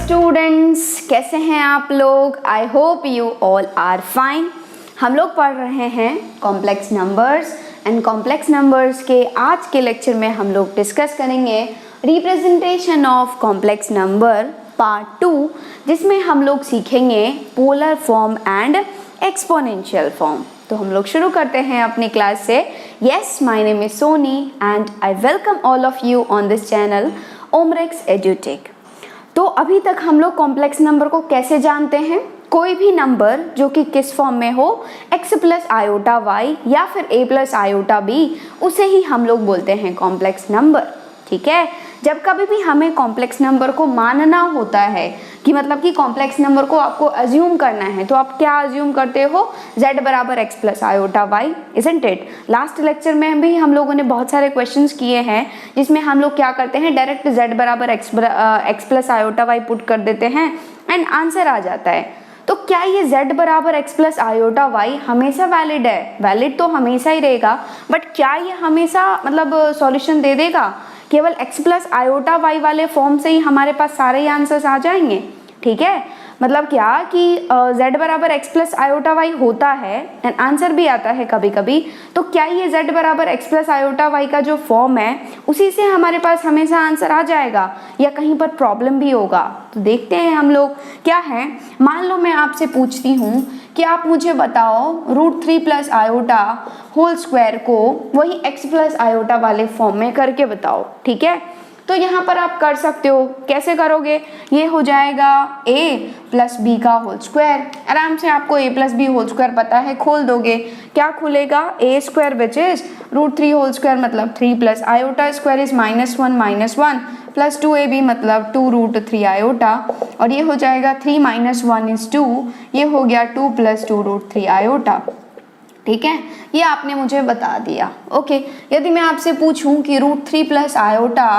Students, कैसे हैं आप लोग? I hope you all are fine. हम लोग पढ़ रहे हैं complex numbers and complex numbers के आज के लेक्चर में हम लोग डिस्कस करेंगे representation of complex number part 2, जिसमें हम लोग सीखेंगे polar form and exponential form. तो हम लोग शुरू करते हैं अपनी क्लास से। Yes, my name is Soni and I welcome all of you on this channel Omrex एजुटेक। तो अभी तक हम लोग कॉम्प्लेक्स नंबर को कैसे जानते हैं? कोई भी नंबर जो कि किस फॉर्म में हो, x प्लस आयोटा वाई या फिर a प्लस आयोटा बी, उसे ही हम लोग बोलते हैं कॉम्प्लेक्स नंबर। ठीक है, जब कभी भी हमें कॉम्प्लेक्स नंबर को मानना होता है कि मतलब कि कॉम्प्लेक्स नंबर को आपको अज्यूम करना है, तो आप क्या अज्यूम करते हो? z बराबर x plus iota y, isn't it? Last lecture में भी हम लोगों ने बहुत सारे क्वेश्चंस किए हैं जिसमें हम लोग क्या करते हैं, डायरेक्ट z बराबर x plus iota y put कर देते हैं एंड आंसर आ जाता है। तो क्या ये z बराबर x प्लस आयोटा वाई हमेशा वैलिड है? वैलिड तो हमेशा ही रहेगा, बट क्या ये हमेशा मतलब सॉल्यूशन दे देगा? केवल x प्लस आयोटा वाई वाले फॉर्म से ही हमारे पास सारे ही आंसर्स आ जाएंगे? ठीक है, मतलब क्या कि z बराबर x प्लस आयोटा वाई होता है एंड आंसर भी आता है कभी कभी। तो क्या ये z बराबर x प्लस आयोटा वाई का जो फॉर्म है उसी से हमारे पास हमेशा आंसर आ जाएगा या कहीं पर प्रॉब्लम भी होगा? तो देखते हैं हम लोग क्या है। मान लो मैं आपसे पूछती हूँ कि आप मुझे बताओ √3 प्लस आयोटा होल स्क्वायर को वही x प्लस आयोटा वाले फॉर्म में करके बताओ। ठीक है, तो यहाँ पर आप कर सकते हो। कैसे करोगे? ये हो जाएगा a प्लस बी का होल स्क्वायर। आराम से आपको a plus b whole square पता है, खोल दोगे, क्या खुलेगा? a square which is √3 whole square मतलब 3 plus iota square is -1 plus 2ab मतलब 2√3 आयोटा, और ये हो जाएगा 3 - 1 इज 2, ये हो गया 2 प्लस 2√3 आयोटा। ठीक है, ये आपने मुझे बता दिया। ओके, यदि मैं आपसे पूछूं कि √3 प्लस आयोटा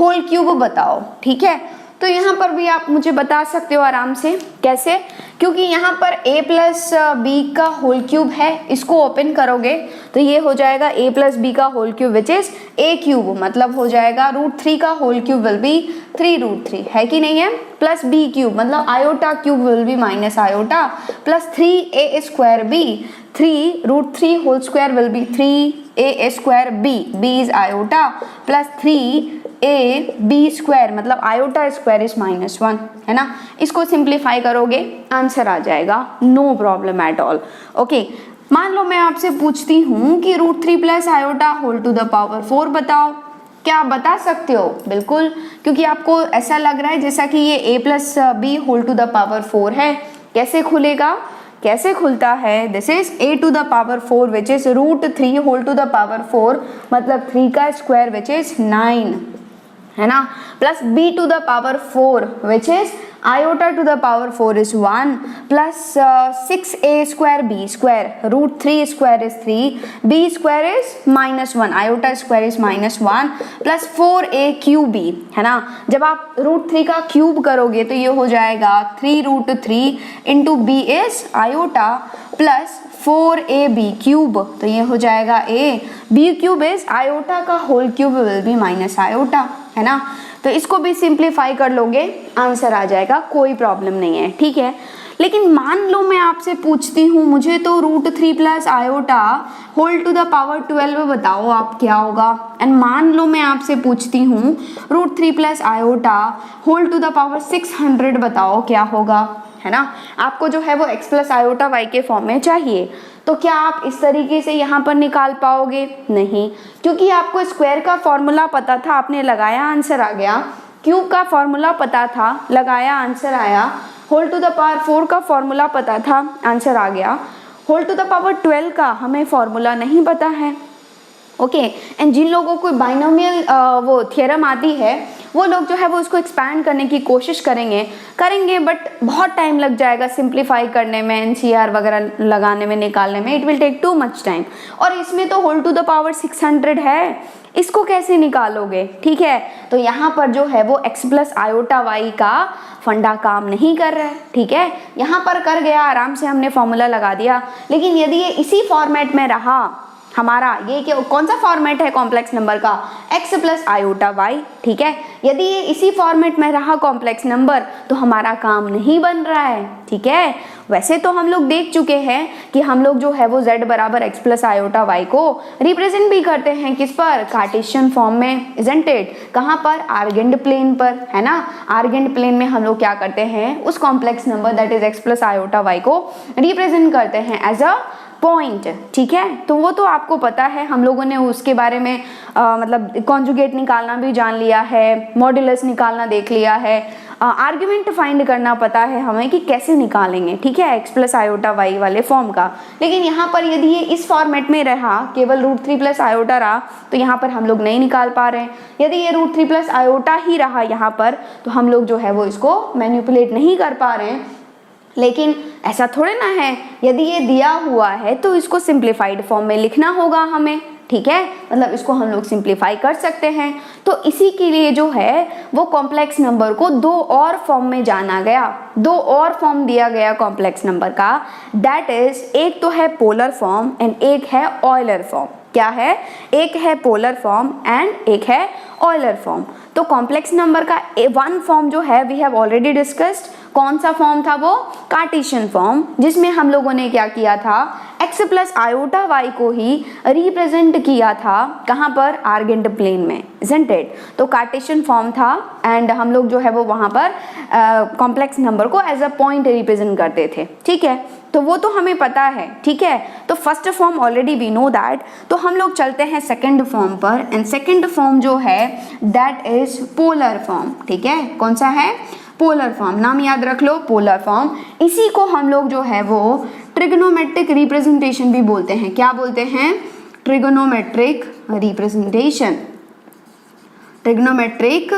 होल क्यूब बताओ, ठीक है, तो यहाँ पर भी आप मुझे बता सकते हो आराम से। कैसे? क्योंकि यहाँ पर a प्लस बी का होल क्यूब है, इसको ओपन करोगे तो ये हो जाएगा a प्लस बी का whole cube which is a cube, मतलब हो जाएगा √3 का होल क्यूब विल बी 3√3, है कि नहीं है? प्लस b क्यूब मतलब iota cube will be minus iota plus 3a square b, 3√3 whole square will be 3a square b is iota plus 3ab square मतलब आयोटा स्क्वायर इज -1, है ना? इसको simplify करोगे आंसर आ जाएगा, no problem at all. Okay, मान लो मैं आपसे पूछती हूँ कि √3 plus iota whole to the power 4 बताओ, क्या आप बता सकते हो? बिल्कुल, क्योंकि आपको ऐसा लग रहा है जैसा कि ये a plus b whole to the power 4 है। कैसे खुलेगा? कैसे खुलता है? This is a to the power 4 which is √3 whole to the power 4 मतलब 3 का स्क्वायर विच इज 9, है ना, plus b to the power 4 which is iota to the power 4 is 1 plus 6a square b square, √3 square is 3, b square is -1, iota square is -1 plus 4a cube b, है ना? जब आप √3 का cube करोगे तो ये हो जाएगा 3√3 into b is iota plus 4ab cube, तो ये हो जाएगा a, b cube is iota का whole cube will be minus iota, है ना? तो इसको भी सिंप्लीफाई कर लोगे आंसर आ जाएगा, कोई प्रॉब्लम नहीं है। ठीक है, लेकिन मान लो मैं आपसे पूछती हूँ मुझे तो √3 plus iota whole to the power 12 बताओ आप क्या होगा? एंड मान लो मैं आपसे पूछती हूँ √3 plus iota whole to the power 600 बताओ क्या होगा, है ना? आपको जो है वो x प्लस आयोटा वाई के फॉर्म में चाहिए, तो क्या आप इस तरीके से यहाँ पर निकाल पाओगे? नहीं, क्योंकि आपको स्क्वायर का फॉर्मूला पता था, आपने लगाया आंसर आ गया। क्यूब का फॉर्मूला पता था, लगाया आंसर आया। होल टू द पावर 4 का फॉर्मूला पता था, आंसर आ गया। होल टू द पावर 12 का हमें फॉर्मूला नहीं पता है। ओके, एंड जिन लोगों को बाइनोमियल वो थियरम आती है वो लोग जो है वो उसको एक्सपैंड करने की कोशिश करेंगे बट बहुत टाइम लग जाएगा सिंप्लीफाई करने में, एनसीआर वगैरह लगाने में, निकालने में, it will take too much time. और इसमें तो होल टू द पावर 600 है, इसको कैसे निकालोगे? ठीक है, तो यहाँ पर जो है वो x प्लस आयोटा वाई का फंडा काम नहीं कर रहा है। ठीक है, यहाँ पर कर गया, आराम से हमने फॉर्मूला लगा दिया, लेकिन यदि ये इसी फॉर्मेट में रहा हमारा ये क्या कौन सा फॉर्मेट है कॉम्प्लेक्स नंबर का, x प्लस आयोटा y, ठीक है। यदि ये इसी फॉर्मेट में रहा कॉम्प्लेक्स नंबर तो हमारा काम नहीं बन रहा है, ठीक है। वैसे तो हम लोग देख चुके हैं कि हम लोग जो है वो z बराबर x प्लस आयोटा y को रिप्रेजेंट भी करते हैं किस पर, कार्टेशियन फॉर्म में, इजंट इट, कहाँ पर, आर्गेंड प्लेन पर, है ना। आर्गेंड प्लेन में हम लोग क्या करते हैं, उस complex number that is x plus iota y को रिप्रेजेंट करते हैं एज अ पॉइंट, ठीक है। तो वो तो आपको पता है, हम लोगों ने उसके बारे में मतलब कॉन्जुगेट निकालना भी जान लिया है, मॉड्यूलस निकालना देख लिया है, आर्ग्यूमेंट फाइंड करना पता है हमें कि कैसे निकालेंगे, ठीक है, x प्लस आयोटा y वाले फॉर्म का। लेकिन यहाँ पर यदि ये इस फॉर्मेट में रहा, केवल √3 प्लस आयोटा रहा, तो यहाँ पर हम लोग नहीं निकाल पा रहे हैं। यदि ये √3 प्लस आयोटा ही रहा यहाँ पर, तो हम लोग जो है वो इसको मैनिपुलेट नहीं कर पा रहे हैं। लेकिन ऐसा थोड़े ना है, यदि ये दिया हुआ है तो इसको सिंप्लीफाइड फॉर्म में लिखना होगा हमें, ठीक है, मतलब इसको हम लोग सिंप्लीफाई कर सकते हैं। तो इसी के लिए जो है वो कॉम्प्लेक्स नंबर को दो और फॉर्म में जाना गया, दो और फॉर्म दिया गया कॉम्प्लेक्स नंबर का, दैट इज एक तो है पोलर फॉर्म एंड एक है ऑयलर फॉर्म। क्या है, एक है पोलर फॉर्म एंड एक है ऑयलर फॉर्म। तो कॉम्प्लेक्स नंबर का वन फॉर्म जो है वी हैव ऑलरेडी डिस्कस्ड, कौन सा फॉर्म था वो, कार्टेशियन फॉर्म, जिसमें हम लोगों ने क्या किया था, x प्लस आयोटा y को ही रिप्रेजेंट किया था, कहाँ पर, आर्गेंड प्लेन में, इजंट इट। तो कार्टेशियन फॉर्म था एंड हम लोग जो है वो वहाँ पर कॉम्प्लेक्स नंबर को एज अ पॉइंट रिप्रेजेंट करते थे, ठीक है। तो वो तो हमें पता है, ठीक है। तो first form already we know that. तो हम लोग चलते हैं सेकंड फॉर्म पर, एंड सेकंड फॉर्म जो है दैट इज पोलर फॉर्म, ठीक है। कौन सा है, पोलर फॉर्म, नाम याद रख लो, पोलर फॉर्म। इसी को हम लोग जो है वो ट्रिग्नोमेट्रिक रिप्रेजेंटेशन भी बोलते हैं। क्या बोलते हैं, ट्रिग्नोमेट्रिक रिप्रेजेंटेशन, ट्रिग्नोमेट्रिक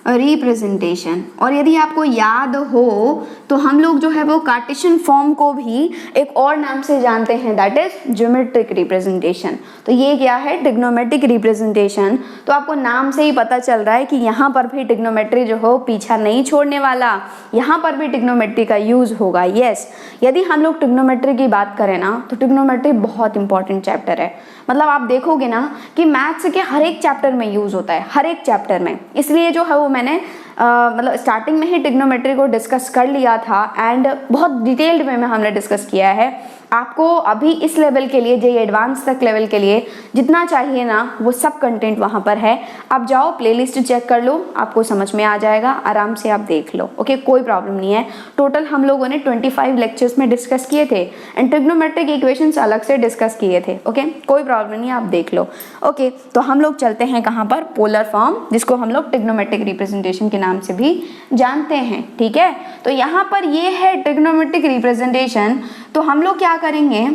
रिप्रेजेंटेशन। और यदि आपको याद हो तो हम लोग जो है वो कार्टेशियन फॉर्म को भी एक और नाम से जानते हैं, दैट इज ज्योमेट्रिक रिप्रेजेंटेशन। तो ये क्या है, ट्रिग्नोमेट्रिक रिप्रेजेंटेशन। तो आपको नाम से ही पता चल रहा है कि यहाँ पर भी ट्रिग्नोमेट्री जो हो पीछा नहीं छोड़ने वाला, यहाँ पर भी ट्रिग्नोमेट्री का यूज होगा। यस, यदि हम लोग ट्रिग्नोमेट्री की बात करें ना तो ट्रिग्नोमेट्री बहुत इंपॉर्टेंट चैप्टर है। मतलब आप देखोगे ना कि मैथ्स के हर एक चैप्टर में यूज होता है, हर एक चैप्टर में। इसलिए जो है वो मैंने मतलब स्टार्टिंग में ही ट्रिग्नोमेट्री को डिस्कस कर लिया था एंड बहुत डिटेल्ड में हमने डिस्कस किया है। आपको अभी इस लेवल के लिए, जे एडवांस तक लेवल के लिए जितना चाहिए ना वो सब कंटेंट वहाँ पर है। आप जाओ प्लेलिस्ट चेक कर लो, आपको समझ में आ जाएगा, आराम से आप देख लो, ओके, कोई प्रॉब्लम नहीं है। टोटल हम लोगों ने 25 लेक्चर्स में डिस्कस किए थे एंड ट्रिग्नोमेट्रिक इक्वेशंस अलग से डिस्कस किए थे, ओके, कोई प्रॉब्लम नहीं है, आप देख लो, ओके। तो हम लोग चलते हैं कहाँ पर, पोलर फॉर्म, जिसको हम लोग ट्रिग्नोमेट्रिक रिप्रेजेंटेशन के नाम से भी जानते हैं, ठीक है। तो यहाँ पर ये है ट्रिग्नोमेट्रिक रिप्रेजेंटेशन। तो हम लोग क्या करेंगे,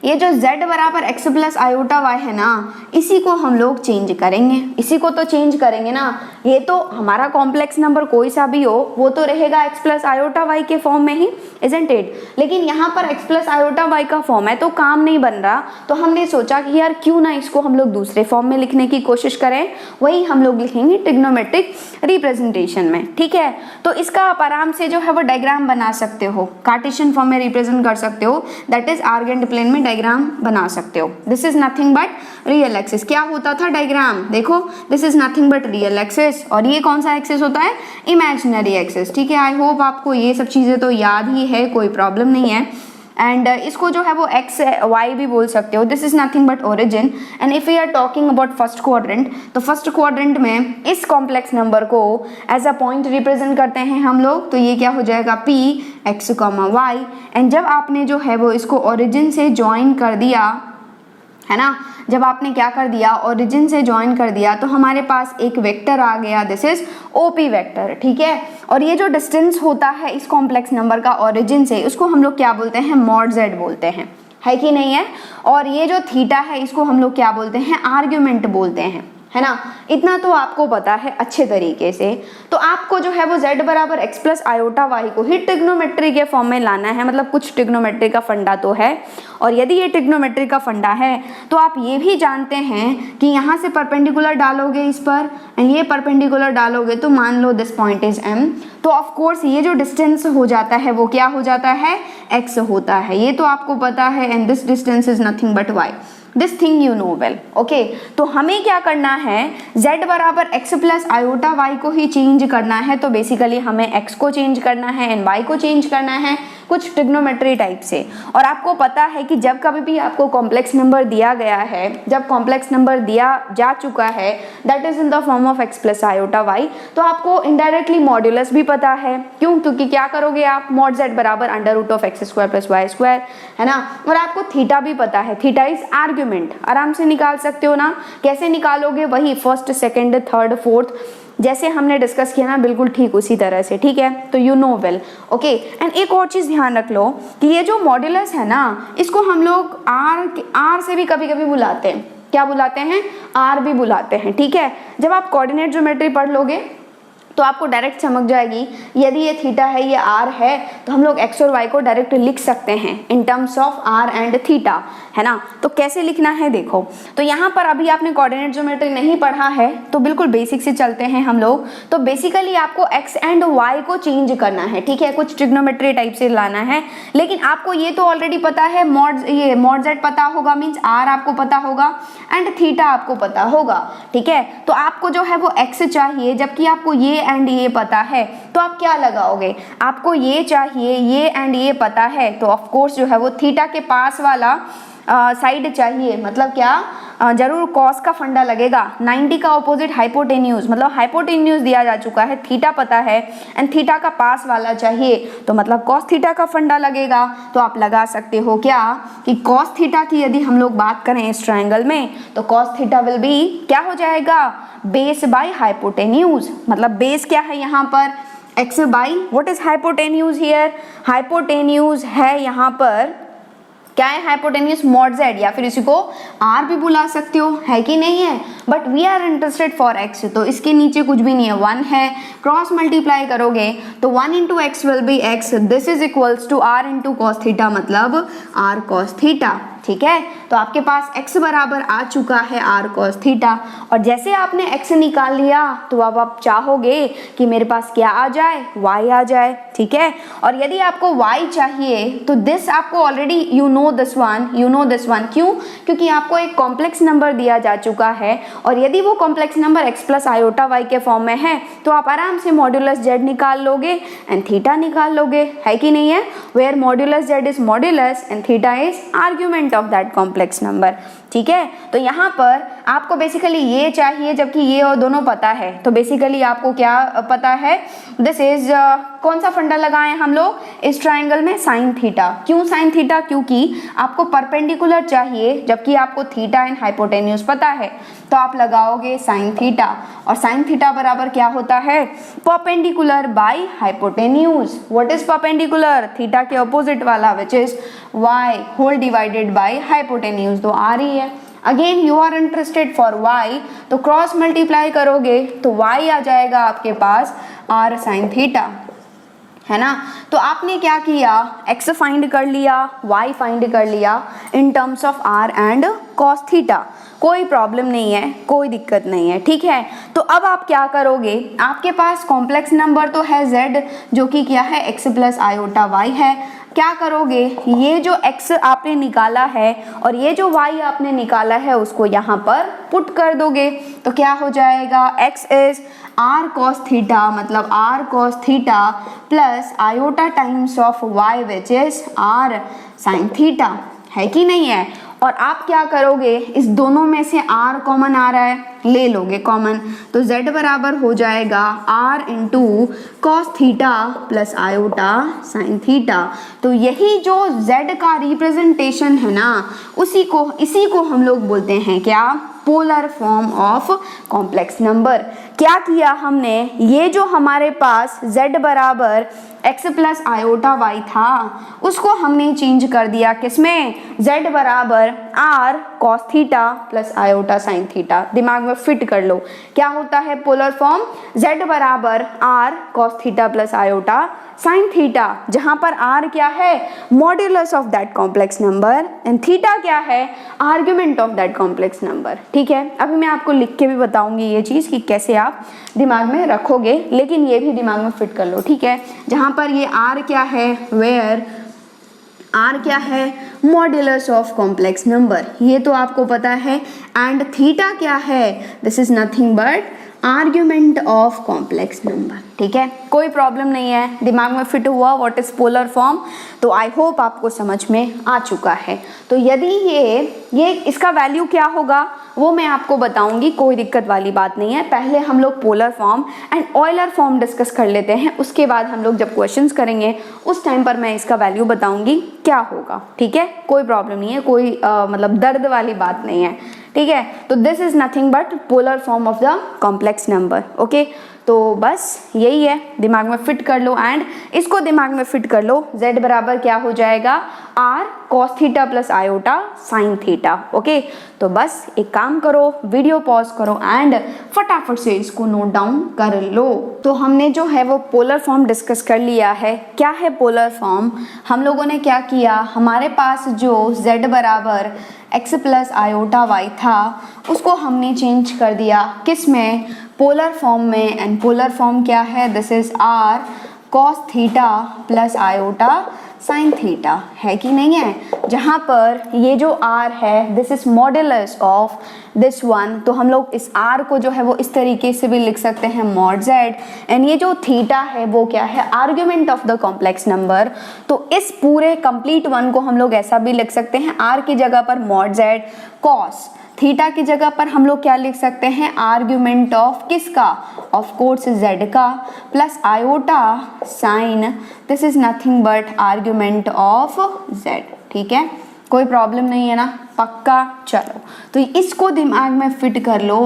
ये जो z बराबर x प्लस आयोटा y है ना, इसी को हम लोग चेंज करेंगे, इसी को तो चेंज करेंगे ना। ये तो हमारा कॉम्प्लेक्स नंबर कोई सा भी हो वो तो रहेगा x प्लस आयोटा y के फॉर्म में ही, इजंट इट। लेकिन यहाँ पर x प्लस आयोटा y का फॉर्म है तो काम नहीं बन रहा, तो हमने सोचा कि यार क्यों ना इसको हम लोग दूसरे फॉर्म में लिखने की कोशिश करें। वही हम लोग लिखेंगे ट्रिग्नोमेट्रिक रिप्रेजेंटेशन में, ठीक है। तो इसका आप आराम से जो है वो डायग्राम बना सकते हो, कार्टेशियन फॉर्म में रिप्रेजेंट कर सकते हो, दैट इज आर्गेंड प्लेन में डायग्राम बना सकते हो। This is nothing but real axis. क्या होता था डायग्राम, देखो, this is nothing but real axis, और ये कौन सा एक्सिस होता है, इमेजिनरी एक्सिस, ठीक है। आई होप आपको ये सब चीजें तो याद ही है, कोई प्रॉब्लम नहीं है। एंड इसको जो है वो एक्स वाई भी बोल सकते हो। This is nothing but origin. And if we are talking about first quadrant, तो फर्स्ट क्वाड्रेंट में इस कॉम्प्लेक्स नंबर को एज अ पॉइंट रिप्रेजेंट करते हैं हम लोग। तो ये क्या हो जाएगा, पी एक्स कॉमा वाई। एंड जब आपने जो है वो इसको ओरिजिन से ज्वाइन कर दिया है ना, जब आपने क्या कर दिया, ओरिजिन से ज्वाइन कर दिया, तो हमारे पास एक वेक्टर आ गया, दिस इज ओपी वेक्टर, ठीक है। और ये जो डिस्टेंस होता है इस कॉम्प्लेक्स नंबर का ओरिजिन से, उसको हम लोग क्या बोलते हैं, मॉड जेड बोलते हैं, है कि नहीं है। और ये जो थीटा है इसको हम लोग क्या बोलते हैं, आर्ग्यूमेंट बोलते हैं, है ना। इतना तो आपको पता है अच्छे तरीके से। तो आपको जो है वो z बराबर x प्लस आयोटा y को ही ट्रिग्नोमेट्री के फॉर्म में लाना है, मतलब कुछ ट्रिग्नोमेट्री का फंडा तो है। और यदि ये ट्रिग्नोमेट्री का फंडा है तो आप ये भी जानते हैं कि यहाँ से परपेंडिकुलर डालोगे इस पर एंड ये परपेंडिकुलर डालोगे, तो मान लो दिस पॉइंट इज m, तो ऑफ कोर्स ये जो डिस्टेंस हो जाता है वो क्या हो जाता है, x होता है, ये तो आपको पता है। And this distance is nothing but y। This thing you know well. Okay, तो हमें क्या करना है, z बराबर x प्लस आयोटा y को ही चेंज करना है। तो बेसिकली हमें x को चेंज करना है एंड y को चेंज करना है कुछ ट्रिग्नोमेट्री टाइप से। और आपको पता है कि जब कभी भी आपको कॉम्प्लेक्स नंबर दिया गया है, जब कॉम्प्लेक्स नंबर दिया जा चुका है that is in the form of x plus iota y, तो आपको इनडायरेक्टली मॉड्यूलस भी पता है। क्यों? क्योंकि क्या करोगे आप, मॉड z बराबर under root of x square plus y square, है ना। और आपको थीटा भी पता है, थीटा इज आर्ग्यूमेंट, आराम से निकाल सकते हो ना। कैसे निकालोगे, वही फर्स्ट सेकेंड थर्ड फोर्थ जैसे हमने डिस्कस किया ना, बिल्कुल ठीक उसी तरह से, ठीक है। तो you know well. Okay, and एक और चीज ध्यान रख लो कि ये जो मॉड्यूलस है ना, इसको हम लोग आर से भी कभी कभी बुलाते हैं। क्या बुलाते हैं? आर भी बुलाते हैं, ठीक है। जब आप कोऑर्डिनेट ज्योमेट्री पढ़ लोगे तो आपको डायरेक्ट समझ जाएगी, यदि ये थीटा है ये आर है तो हम लोग एक्स और वाई को डायरेक्ट लिख सकते हैं in terms of r and theta, है ना। तो कैसे लिखना है देखो, तो यहाँ पर अभी आपने कोऑर्डिनेट ज्योमेट्री नहीं पढ़ा है तो बिल्कुल बेसिक से चलते हैं हम लोग। तो बेसिकली आपको एक्स एंड वाई को चेंज करना है, ठीक है, कुछ ट्रिग्नोमेट्री टाइप से लाना है। लेकिन आपको ये तो ऑलरेडी पता है, मॉड जेड पता होगा, मीन्स आर आपको पता होगा एंड थीटा आपको पता होगा, ठीक है। तो आपको जो है वो एक्स चाहिए, जबकि आपको ये एंड ये पता है, तो आप क्या लगाओगे, आपको ये चाहिए, ये एंड ये पता है, तो ऑफ कोर्स जो है वो थीटा के पास वाला साइड चाहिए। मतलब क्या, जरूर कॉस का फंडा लगेगा। 90 का ऑपोजिट हाइपोटेन्यूज, मतलब हाइपोटेन्यूज दिया जा चुका है, थीटा पता है एंड थीटा का पास वाला चाहिए, तो मतलब कॉस थीटा का फंडा लगेगा। तो आप लगा सकते हो क्या कि कॉस थीटा की यदि हम लोग बात करें इस ट्रायंगल में, तो कॉस थीटा विल बी क्या हो जाएगा, बेस बाय हाइपोटेन्यूज। मतलब बेस क्या है यहाँ पर, x by what is hypotenuse here, hypotenuse है यहाँ पर क्या है, हाइपोटेन्यूज मॉड जेड, या फिर इसी को आर भी बुला सकते हो, है कि नहीं है। But we are interested for x, तो इसके नीचे कुछ भी नहीं है, 1 है, क्रॉस मल्टीप्लाई करोगे तो 1 into x will be x, this is equals to r into cos theta, मतलब आर कॉस थीटा, ठीक है। तो आपके पास x बराबर आ चुका है r cos थीटा, और जैसे आपने x निकाल लिया तो अब आप चाहोगे कि मेरे पास क्या आ जाए, y आ जाए, ठीक है। और यदि आपको y चाहिए तो दिस आपको already you know this one, क्यों, क्योंकि आपको एक कॉम्प्लेक्स नंबर दिया जा चुका है, और यदि वो complex number x plus iota y के फॉर्म में है तो आप आराम से मॉड्यूलस z निकाल लोगे एंड थीटा निकाल लोगे, है कि नहीं है। Where modulus z is modulus and theta is argument of that complex number, ठीक है। तो यहाँ पर आपको बेसिकली ये चाहिए, जबकि ये और दोनों पता है, तो बेसिकली आपको क्या पता है, दिस इज कौन सा फंडा लगाए हम लोग इस ट्रायंगल में, साइन थीटा। क्यों साइन थीटा, क्योंकि आपको परपेंडिकुलर चाहिए, जबकि आपको थीटा एंड हाइपोटेन्यूज पता है, तो आप लगाओगे साइन थीटा, और साइन थीटा बराबर क्या होता है, perpendicular by hypotenuse. What is perpendicular, theta के ऑपोजिट वाला, which is y whole divided by hypotenuse, तो आ रही है। Again you are interested for y, तो क्रॉस मल्टीप्लाई करोगे तो y आ जाएगा आपके पास r साइन थीटा, है ना। तो आपने क्या किया, x फाइंड कर लिया, y फाइंड कर लिया इन terms of r and cos theta, कोई प्रॉब्लम नहीं है, कोई दिक्कत नहीं है, ठीक है। तो अब आप क्या करोगे, आपके पास कॉम्प्लेक्स नंबर तो है z, जो कि क्या है, x प्लस आयोटा y है। क्या करोगे, ये जो x आपने निकाला है और ये जो y आपने निकाला है उसको यहाँ पर पुट कर दोगे, तो क्या हो जाएगा, x is r cos theta, मतलब r cos theta plus iota times of y which is r sin theta, है कि नहीं है। और आप क्या करोगे, इस दोनों में से r कॉमन आ रहा है, ले लोगे कॉमन, तो z बराबर हो जाएगा r into cos theta plus iota sine theta. तो यही जो z का रिप्रेजेंटेशन है ना, इसी को हम लोग बोलते हैं क्या, polar form of complex number. क्या किया हमने, ये जो हमारे पास z बराबर x प्लस आयोटा y था उसको हमने चेंज कर दिया किसमें, z बराबर r cos theta plus iota sine theta. दिमाग में फिट कर लो, क्या होता है पोलर फॉर्म, z बराबर r cos theta plus iota sine theta, जहां पर r क्या है, modulus of that complex number and theta क्या है, argument of that complex number, ठीक है। अभी मैं आपको लिख के भी बताऊंगी ये चीज कि कैसे आप दिमाग में रखोगे, लेकिन ये भी दिमाग में फिट कर लो, ठीक है। जहां पर ये r क्या है, वेयर r क्या है, मॉड्यूलस ऑफ कॉम्प्लेक्स नंबर, ये तो आपको पता है। एंड थीटा क्या है, this is nothing but argument of complex number, ठीक है। कोई प्रॉब्लम नहीं है, दिमाग में फिट हुआ व्हाट इज पोलर फॉर्म, तो आई होप आपको समझ में आ चुका है। तो यदि ये इसका वैल्यू क्या होगा वो मैं आपको बताऊंगी, कोई दिक्कत वाली बात नहीं है। पहले हम लोग polar form and Euler form discuss कर लेते हैं, उसके बाद हम लोग जब क्वेश्चंस करेंगे उस टाइम पर मैं इसका वैल्यू बताऊंगी क्या होगा, ठीक है। कोई प्रॉब्लम नहीं है, कोई मतलब दर्द वाली बात नहीं है, ठीक है। तो this is nothing but polar form of the complex number, okay. तो बस यही है, दिमाग में फिट कर लो एंड इसको दिमाग में फिट कर लो। z बराबर क्या हो जाएगा, r cos theta plus iota sine theta, okay. तो बस एक काम करो, वीडियो पॉज करो एंड फटाफट से इसको नोट डाउन कर लो। तो हमने जो है वो पोलर फॉर्म डिस्कस कर लिया है। क्या है पोलर फॉर्म, हम लोगों ने क्या किया, हमारे पास जो z बराबर x प्लस आयोटा y था उसको हमने चेंज कर दिया किस में, पोलर फॉर्म में। एंड पोलर फॉर्म क्या है, this is r cos theta plus iota sine theta, है कि नहीं है। जहाँ पर ये जो r है this is modulus of this one, तो हम लोग इस r को जो है वो इस तरीके से भी लिख सकते हैं मॉड z। एंड ये जो थीटा है वो क्या है, argument of the complex number. तो इस पूरे कंप्लीट वन को हम लोग ऐसा भी लिख सकते हैं, r की जगह पर मॉड z, cos थीटा की जगह पर हम लोग क्या लिख सकते हैं, आर्ग्यूमेंट ऑफ किसका, ऑफ कोर्स z का, plus iota sine, this is nothing but argument of z, ठीक है। कोई प्रॉब्लम नहीं है ना, पक्का। चलो तो इसको दिमाग में फिट कर लो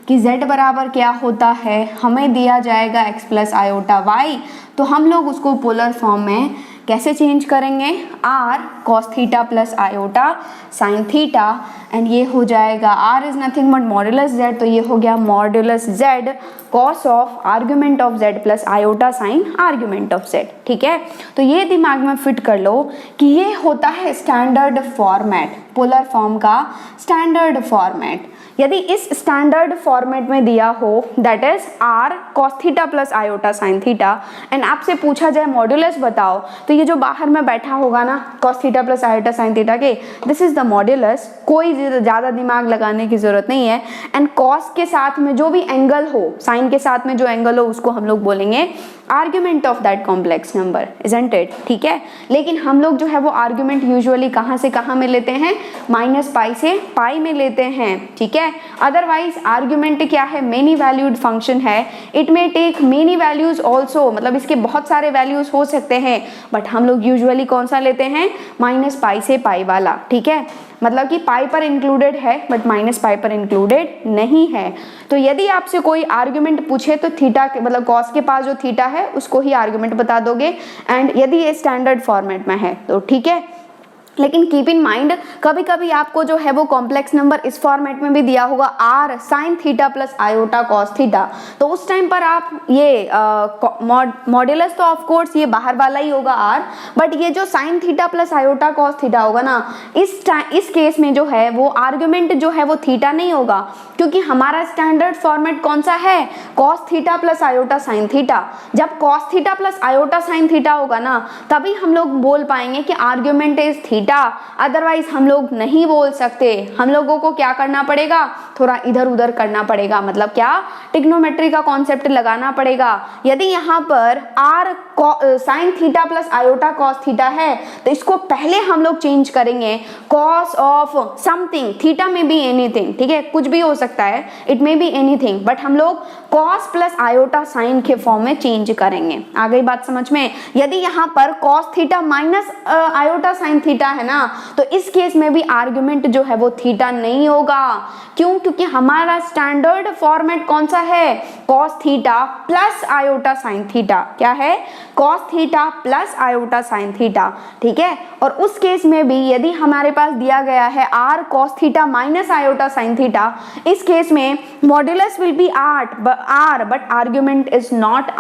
कि z बराबर क्या होता है, हमें दिया जाएगा x प्लस आयोटा y, तो हम लोग उसको पोलर फॉर्म में कैसे चेंज करेंगे, r cos theta plus iota sine theta. And ये हो जाएगा r is nothing but modulus z, तो ये हो गया modulus z cos of argument of z plus iota sine argument of z, ठीक है। तो ये दिमाग में फिट कर लो कि ये होता है स्टैंडर्ड फॉर्मेट, पोलर फॉर्म का स्टैंडर्ड फॉर्मेट। यदि इस स्टैंडर्ड फॉर्मेट में दिया हो that is r cos theta plus iota sine theta, and आपसे पूछा जाए मॉड्यूलस बताओ, तो ये जो बाहर में बैठा होगा ना cos theta plus iota sine theta के, दिस इज द मॉड्यूलस, कोई ज़्यादा दिमाग लगाने की ज़रूरत नहीं है। एंड cos के साथ में जो भी एंगल हो, साइन के साथ में जो एंगल हो उसको हम लोग बोलेंगे argument of that complex number, isn't it, ठीक है। लेकिन हम लोग जो है वो आर्ग्यूमेंट यूजुअली कहाँ से कहाँ में लेते हैं, माइनस पाई से पाई में लेते हैं, ठीक है। अदरवाइज आर्ग्यूमेंट क्या है, मेनी वैल्यूड फंक्शन है, it may take many values also, मतलब इसके बहुत सारे वैल्यूज हो सकते हैं, बट हम लोग यूजुअली कौन सा लेते हैं, माइनस पाई से पाई वाला, ठीक है। मतलब कि पाई पर इंक्लूडेड है बट माइनस पाई पर इंक्लूडेड नहीं है। तो यदि आपसे कोई आर्ग्यूमेंट पूछे तो थीटा के मतलब कॉस के पास जो थीटा है उसको ही आर्ग्यूमेंट बता दोगे, एंड यदि ये स्टैंडर्ड फॉर्मेट में है तो ठीक है। लेकिन कीप इन माइंड कभी कभी आपको जो है वो कॉम्प्लेक्स नंबर इस फॉर्मेट में भी दिया होगा r sine theta plus iota cos theta, तो उस टाइम पर आप ये मॉड्यूलस तो ऑफ कोर्स ये बाहर वाला ही होगा r, बट ये जो sine theta plus iota cos theta होगा ना, इस केस में जो है वो आर्ग्यूमेंट जो है वो थीटा नहीं होगा, क्योंकि हमारा स्टैंडर्ड फॉर्मेट कौन सा है, cos theta plus iota sine theta. जब cos theta plus iota sine theta होगा ना तभी हम लोग बोल पाएंगे कि आर्ग्यूमेंट इज थीटा, अदरवाइज हम लोग नहीं बोल सकते। हम लोगों को क्या करना पड़ेगा, थोड़ा इधर उधर करना पड़ेगा, मतलब क्या, ट्रिग्नोमेट्री का कॉन्सेप्ट लगाना पड़ेगा। यदि यहाँ पर r sine theta plus iota cos theta है तो इसको पहले हम लोग चेंज करेंगे कॉस ऑफ समथिंग, थीटा में बी एनीथिंग, ठीक है, कुछ भी हो सकता है, it may be anything, but हम लोग कॉस प्लस आयोटा साइन के फॉर्म में चेंज करेंगे। आ गई बात समझ में। यदि यहाँ पर cos theta minus iota sine theta है ना, तो इस केस में भी आर्ग्यूमेंट जो है वो थीटा नहीं होगा। क्यों, क्योंकि हमारा स्टैंडर्ड फॉर्मेट कौन सा है, cos theta plus iota sine theta, क्या है, cos theta plus iota sine theta, ठीक है। और उस केस में भी यदि हमारे पास दिया गया है r cos theta minus iota sine theta, इस केस में modulus will be r but argument is not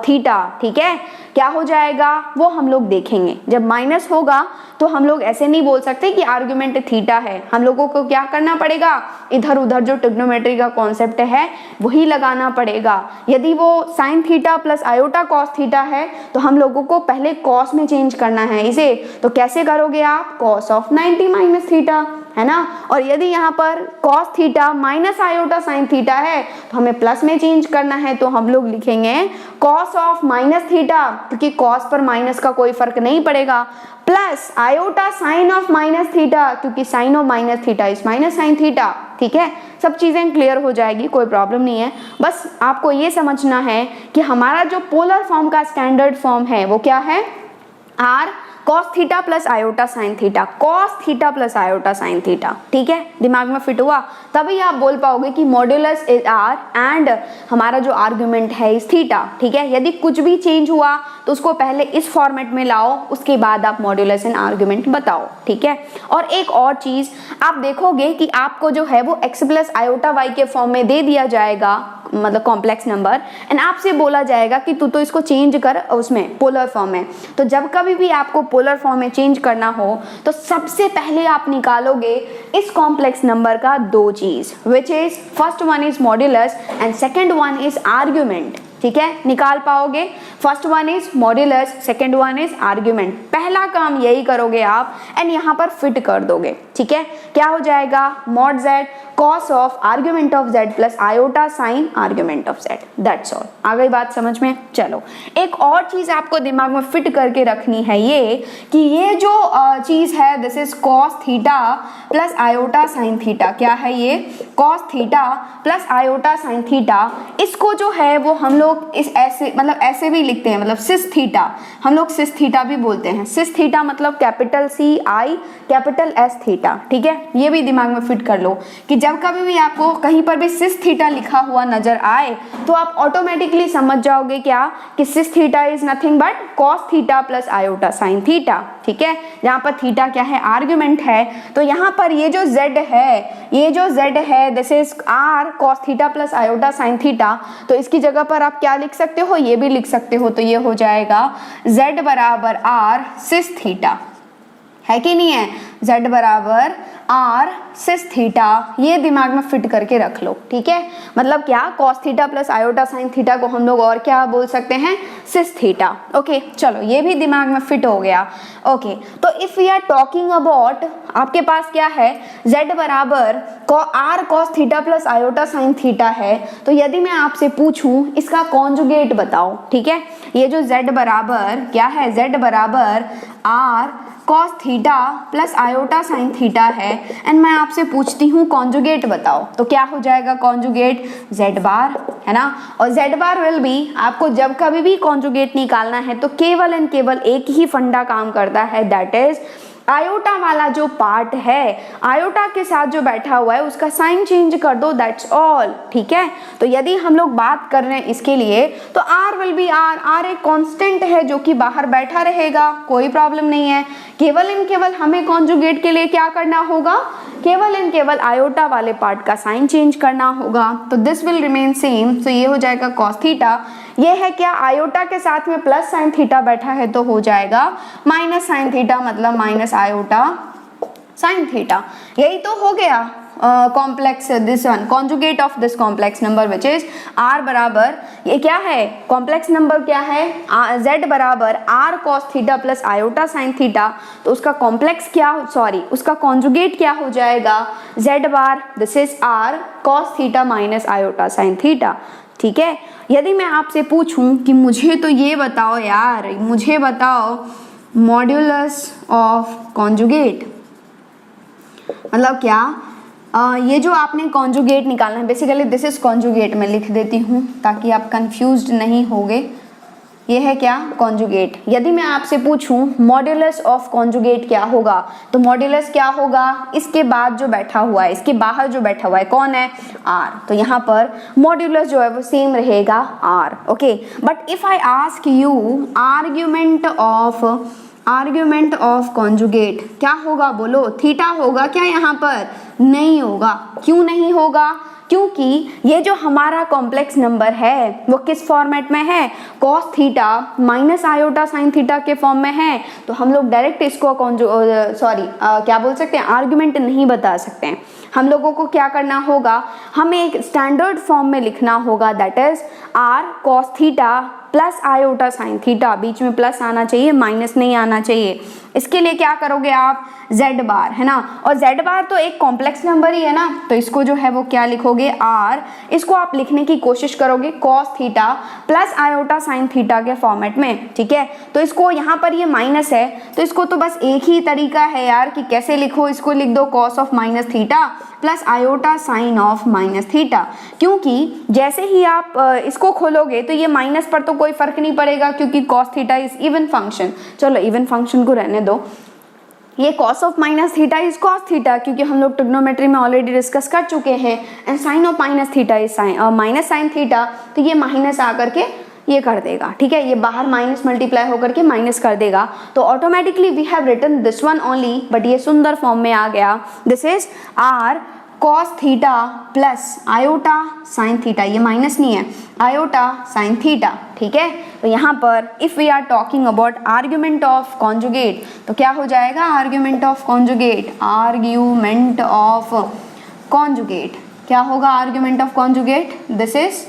theta, ठीक है। क्या हो जाएगा वो हम लोग देखेंगे, जब माइनस होगा तो हम लोग ऐसे नहीं बोल सकते कि आर्ग्यूमेंट थीटा है, हम लोगों को क्या करना पड़ेगा, इधर उधर जो ट्रिग्नोमेट्री का कॉन्सेप्ट है वही लगाना पड़ेगा। यदि वो sine theta plus iota cos theta है तो हम लोगों को पहले कॉस में चेंज करना है इसे, तो कैसे करोगे आप, कॉस ऑफ 90 माइनस थीटा, है ना। और यदि यहाँ पर cos theta minus iota sine theta है तो हमें प्लस में चेंज करना है, तो हम लोग लिखेंगे कॉस ऑफ माइनस थीटा, क्योंकि कॉस पर माइनस का कोई फर्क नहीं पड़ेगा, plus iota sine of minus theta, क्योंकि sine of minus theta is minus sine theta. ठीक है, सब चीजें क्लियर हो जाएगी, कोई प्रॉब्लम नहीं है। बस आपको ये समझना है कि हमारा जो पोलर फॉर्म का स्टैंडर्ड फॉर्म है वो क्या है, r cos theta plus iota sine theta, cos theta plus iota sine theta. ठीक है, दिमाग में फिट हुआ, तभी आप बोल पाओगे कि मॉड्यूलस इज आर एंड हमारा जो आर्गुमेंट है इस थीटा। ठीक है, यदि कुछ भी चेंज हुआ तो उसको पहले इस फॉर्मेट में लाओ, उसके बाद आप मॉड्यूलस एंड आर्गुमेंट बताओ। ठीक है, और एक और चीज आप देखोगे कि आपको जो है वो एक्स प्लस आयोटा वाई के फॉर्म में दे दिया जाएगा, मतलब कॉम्प्लेक्स नंबर, एंड आपसे बोला जाएगा कि तू तो इसको चेंज कर उसमें पोलर फॉर्म में। तो जब कभी भी आपको पोलर फॉर्म में चेंज करना हो तो सबसे पहले आप निकालोगे इस कॉम्प्लेक्स नंबर का दो चीज, which is first one is modulus and second one is argument. ठीक है, निकाल पाओगे, first one is modulus, second one is argument. पहला काम यही करोगे आप एंड यहाँ पर फिट कर दोगे। ठीक है, क्या हो जाएगा, mod z cos of argument of z plus iota sine argument of z, that's all. आ गई बात समझ में। चलो, एक और चीज आपको दिमाग में फिट करके रखनी है ये कि ये जो चीज है this is cos theta plus iota sine theta. क्या है ये, cos theta plus iota sine theta. इसको जो है वो हम लोग इस ऐसे मतलब ऐसे भी लिखते हैं, मतलब सिस थीटा, हम लोग सिस थीटा भी बोलते हैं। सिस थीटा मतलब capital C I capital S theta. ठीक है, ये भी दिमाग में फिट कर लो कि जब कभी भी आपको कहीं पर भी सिस थीटा लिखा हुआ नजर आए तो आप ऑटोमेटिकली समझ जाओगे क्या कि cis theta is nothing but cos theta plus iota sine theta. ठीक है, यहाँ पर थीटा क्या है, आर्ग्यूमेंट है, तो यहाँ पर ये जो z है, ये जो z है this is r cos theta plus iota sine theta. तो इसकी जगह पर आप क्या लिख सकते हो, ये भी लिख सकते हो, तो ये हो जाएगा z बराबर r सिस थीटा, है कि नहीं है, z बराबर r सिस थीटा। ये दिमाग में फिट करके रख लो। ठीक है, मतलब क्या, cos theta plus iota sine theta को हम लोग और क्या बोल सकते हैं, सिस थीटा। ओके, चलो ये भी दिमाग में फिट हो गया। ओके, तो if we are talking about, आपके पास क्या है, z बराबर r cos theta plus iota sine theta है, तो यदि मैं आपसे पूछूं इसका कॉन्जुगेट बताओ। ठीक है, ये जो z बराबर क्या है, z बराबर r cos theta plus iota sine theta है एंड मैं आपसे पूछती हूँ कॉन्जुगेट बताओ, तो क्या हो जाएगा कॉन्जुगेट, z बार, है ना। और z बार विल बी, आपको जब कभी भी कॉन्जुगेट निकालना है तो केवल एंड केवल एक ही फंडा काम करता है, दैट इज आयोटा वाला जो पार्ट है, आयोटा के साथ जो बैठा हुआ है उसका साइन चेंज कर दो, दैट्स ऑल। ठीक है, तो यदि हम लोग बात कर रहे हैं इसके लिए तो r विल बी r एक कांस्टेंट है जो कि बाहर बैठा रहेगा, कोई प्रॉब्लम नहीं है। केवल एंड केवल हमें कॉन्जुगेट के लिए क्या करना होगा, केवल एंड केवल आयोटा वाले पार्ट का साइन चेंज करना होगा, तो दिस विल रिमेन सेम। तो ये हो जाएगा cos थीटा, ये है क्या, आयोटा के साथ में प्लस साइन थीटा बैठा है तो हो जाएगा माइनस साइन थीटा, मतलब माइनस आयोटा साइन थीटा। यही तो हो गया complex this one, conjugate of this complex number which is r बराबर, ये क्या है, कॉम्प्लेक्स नंबर क्या है, z बराबर r cos theta plus iota sine theta, तो उसका कॉम्प्लेक्स क्या, सॉरी उसका कॉन्जुगेट क्या हो जाएगा, z bar this is r cos theta minus iota sine theta. ठीक है, यदि मैं आपसे पूछूं कि मुझे तो ये बताओ यार, मुझे बताओ मॉड्यूलस ऑफ कॉन्जुगेट, मतलब क्या, ये जो आपने कॉन्जुगेट निकालना है, बेसिकली दिस इज कॉन्जुगेट, मैं लिख देती हूँ ताकि आप कंफ्यूज्ड नहीं होगे। ये है क्या, कॉन्जुगेट। यदि मैं आपसे पूछूं मॉड्यूलस ऑफ कॉन्जुगेट क्या होगा, तो मॉड्यूलस क्या होगा, इसके बाद जो बैठा हुआ है, इसके बाहर जो बैठा हुआ है कौन है, r, तो यहाँ पर मॉड्यूलस जो है वो सेम रहेगा r। Okay, but if I ask you argument of conjugate क्या होगा, बोलो, थीटा होगा क्या, यहाँ पर नहीं होगा। क्यों नहीं होगा, क्योंकि ये जो हमारा कॉम्प्लेक्स नंबर है वो किस फॉर्मेट में है, cos theta minus iota sine theta के फॉर्म में है, तो हम लोग डायरेक्ट इसको क्या बोल सकते हैं, आर्ग्यूमेंट नहीं बता सकते हैं। हम लोगों को क्या करना होगा, हमें एक स्टैंडर्ड फॉर्म में लिखना होगा, that is r cos theta plus iota sine theta, बीच में प्लस आना चाहिए, माइनस नहीं आना चाहिए। इसके लिए क्या करोगे आप, z बार, है ना, और z बार तो एक कॉम्प्लेक्स नंबर ही है ना, तो इसको जो है वो क्या लिखोगे, r, इसको आप लिखने की कोशिश करोगे cos theta plus iota sine theta के फॉर्मेट में, ठीक है। तो इसको यहाँ पर ये माइनस है, तो इसको तो बस एक ही तरीका है यार कि कैसे लिखो, इसको लिख दो cos of minus theta plus iota sine of minus theta, क्योंकि जैसे ही आप इसको खोलोगे तो ये माइनस पर तो कोई फर्क नहीं पड़ेगा क्योंकि cos theta is even function. चलो इवन फंक्शन को रहने दो, ये cos of minus theta is cos theta क्योंकि हम लोग ट्रिग्नोमेट्री में ऑलरेडी डिस्कस कर चुके हैं, and sine of minus theta is minus sine theta, तो ये माइनस आकर के ये कर देगा, ठीक है, ये बाहर माइनस मल्टीप्लाई होकर के माइनस कर देगा, तो automatically we have written this one only, but ये सुंदर फॉर्म में आ गया, this is r cos theta plus iota sine theta, ये माइनस नहीं है, आयोटा साइन थीटा, ठीक है। तो यहाँ पर if we are talking about argument of conjugate, तो क्या हो जाएगा, argument of conjugate, argument of conjugate, क्या होगा argument of conjugate, this is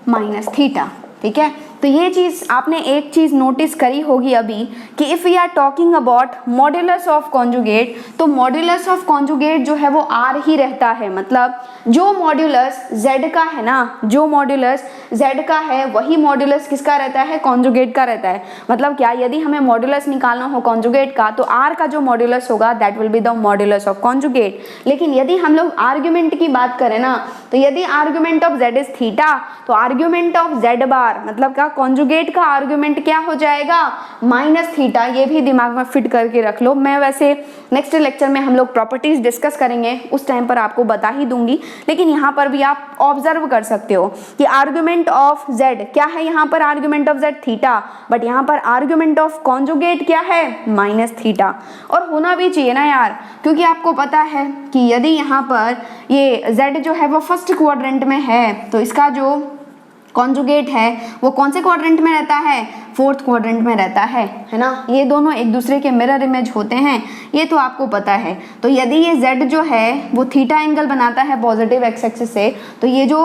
minus theta, ठीक है। तो ये चीज़ आपने एक चीज़ नोटिस करी होगी अभी कि if we are talking about modulus of conjugate, तो मॉड्यूलस ऑफ कॉन्जुगेट जो है वो आर ही रहता है, मतलब जो मॉड्यूलस z का है ना, जो मॉड्यूलस z का है वही मॉड्यूलस किसका रहता है, कॉन्जुगेट का रहता है। मतलब क्या, यदि हमें मॉड्यूलस निकालना हो कॉन्जुगेट का तो r का जो मॉड्यूलस होगा that will be the modulus of conjugate. लेकिन यदि हम लोग आर्ग्यूमेंट की बात करें ना, तो यदि argument of z is theta, तो आर्ग्यूमेंट ऑफ z बार मतलब क्या, कॉन्जुगेट का आर्ग्यूमेंट क्या हो जाएगा, माइनस थीटा। ये भी दिमाग में फिट करके रख लो, मैं वैसे नेक्स्ट लेक्चर में हम लोग प्रॉपर्टीज डिस्कस करेंगे, उस टाइम पर आपको बता ही दूंगी, लेकिन यहाँ पर भी आप ऑब्जर्व कर सकते हो कि आर्ग्यूमेंट ऑफ z क्या है, यहाँ पर argument of z theta, but यहाँ पर आर्ग्यूमेंट ऑफ कॉन्जुगेट क्या है, माइनस थीटा। और होना भी चाहिए ना यार, क्योंकि आपको पता है कि यदि यहाँ पर ये z जो है वो फर्स्ट क्वाड्रेंट में है, तो इसका जो कॉन्जुगेट है वो कौन से क्वाड्रेंट में रहता है, फोर्थ क्वाड्रेंट में रहता है ना। ये दोनों एक दूसरे के मिरर इमेज होते हैं, ये तो आपको पता है। तो यदि ये z जो है वो थीटा एंगल बनाता है पॉजिटिव एक्स एक्सिस से, तो ये जो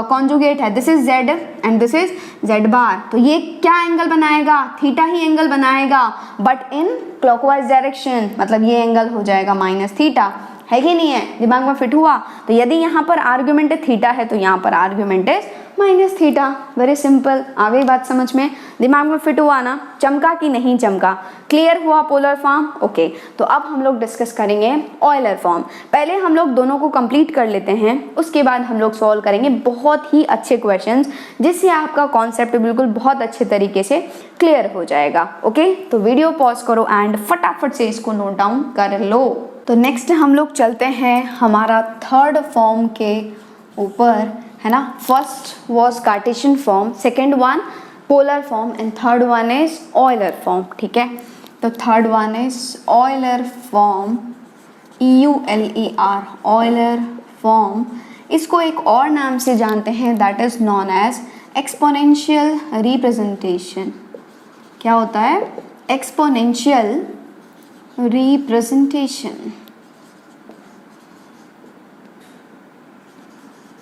कॉन्जुगेट है this is z and this is z बार, तो ये क्या एंगल बनाएगा, थीटा ही एंगल बनाएगा, बट इन क्लॉकवाइज डायरेक्शन, मतलब ये एंगल हो जाएगा माइनस थीटा, है कि नहीं है, दिमाग में फिट हुआ। तो यदि यहाँ पर आर्ग्यूमेंट थीटा है तो यहाँ पर argument is minus theta, very simple. आ गई बात समझ में, दिमाग में फिट हुआ ना, चमका कि नहीं चमका, क्लियर हुआ पोलर फॉर्म, ओके। तो अब हम लोग डिस्कस करेंगे ऑयलर फॉर्म। पहले हम लोग दोनों को कंप्लीट कर लेते हैं, उसके बाद हम लोग सॉल्व करेंगे बहुत ही अच्छे क्वेश्चंस, जिससे आपका कॉन्सेप्ट बिल्कुल बहुत अच्छे तरीके से क्लियर हो जाएगा, ओके। तो वीडियो पॉज करो एंड फटाफट से इसको नोट डाउन कर लो। तो नेक्स्ट हम लोग चलते हैं हमारा थर्ड फॉर्म के ऊपर, है ना। First was Cartesian form, second one polar form and third one is Euler form, ठीक है। तो third one is Euler form, EULER, Euler form. इसको एक और नाम से जानते हैं, that is known as exponential representation. क्या होता है, एक्सपोनेंशियल रिप्रेजेंटेशन।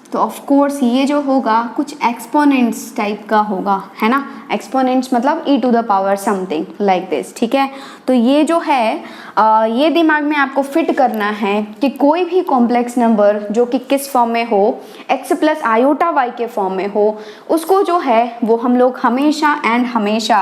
तो ऑफ कोर्स ये जो होगा कुछ एक्सपोनेंट्स टाइप का होगा, है ना। एक्सपोनेंट्स मतलब e to the power something like this, ठीक है। तो ये जो है ये दिमाग में आपको फिट करना है कि कोई भी कॉम्प्लेक्स नंबर जो कि किस फॉर्म में हो, x प्लस आयोटा y के फॉर्म में हो, उसको जो है वो हम लोग हमेशा एंड हमेशा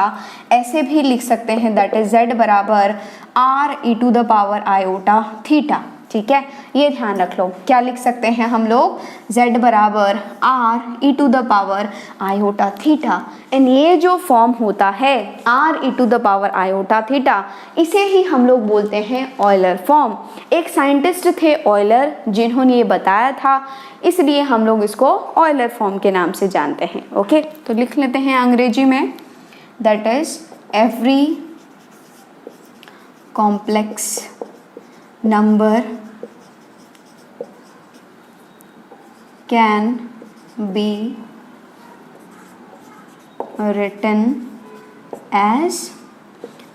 ऐसे भी लिख सकते हैं, दैट इज z बराबर r e to the power iota theta, ठीक है। ये ध्यान रख लो, क्या लिख सकते हैं हम लोग, z बराबर r e to the power iota theta. And ये जो फॉर्म होता है r e to the power iota theta, इसे ही हम लोग बोलते हैं ऑयलर फॉर्म। एक साइंटिस्ट थे ऑयलर, जिन्होंने ये बताया था, इसलिए हम लोग इसको ऑयलर फॉर्म के नाम से जानते हैं, ओके। तो लिख लेते हैं अंग्रेजी में, that is every complex number can be written as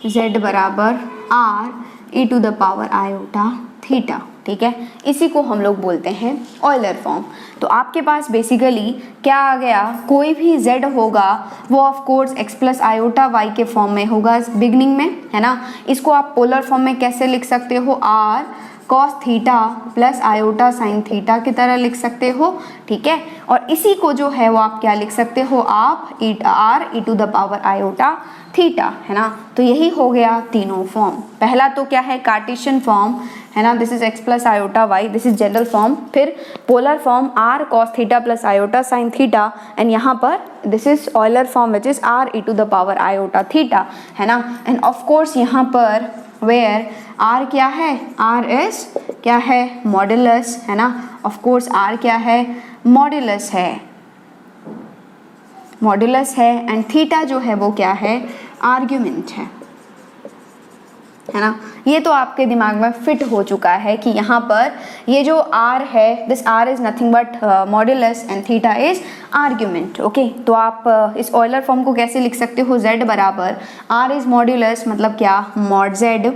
z बराबर r e to the power iota theta, ठीक है, इसी को हम लोग बोलते हैं ऑयलर फॉर्म। तो आपके पास बेसिकली क्या आ गया, कोई भी z होगा वो of course x plus iota y के फॉर्म में होगा बिगनिंग में, है ना। इसको आप पोलर फॉर्म में कैसे लिख सकते हो, r cos theta plus iota sine theta की तरह लिख सकते हो, ठीक है। और इसी को जो है वो आप क्या लिख सकते हो, आप r e to the power iota theta, है ना। तो यही हो गया तीनों फॉर्म। पहला तो क्या है, कार्टेशियन फॉर्म, है ना, this is x plus iota y, this is general form. फिर polar form r cos theta plus iota sine theta, and यहाँ पर this is Euler form which is r e to the power iota theta, है ना। End of course यहाँ पर where r क्या है, r is क्या है, मॉड्यूलस, है ना। ऑफ कोर्स r क्या है, मॉड्यूलस है, मॉड्यूलस है। एंड थीटा जो है वो क्या है, आर्ग्यूमेंट है ना। ये तो आपके दिमाग में फिट हो चुका है कि यहाँ पर ये जो r है, this r is nothing but modulus and theta is argument, okay. तो आप इस ऑयलर फॉर्म को कैसे लिख सकते हो, z बराबर r इज मॉड्यूलस, मतलब क्या, mod z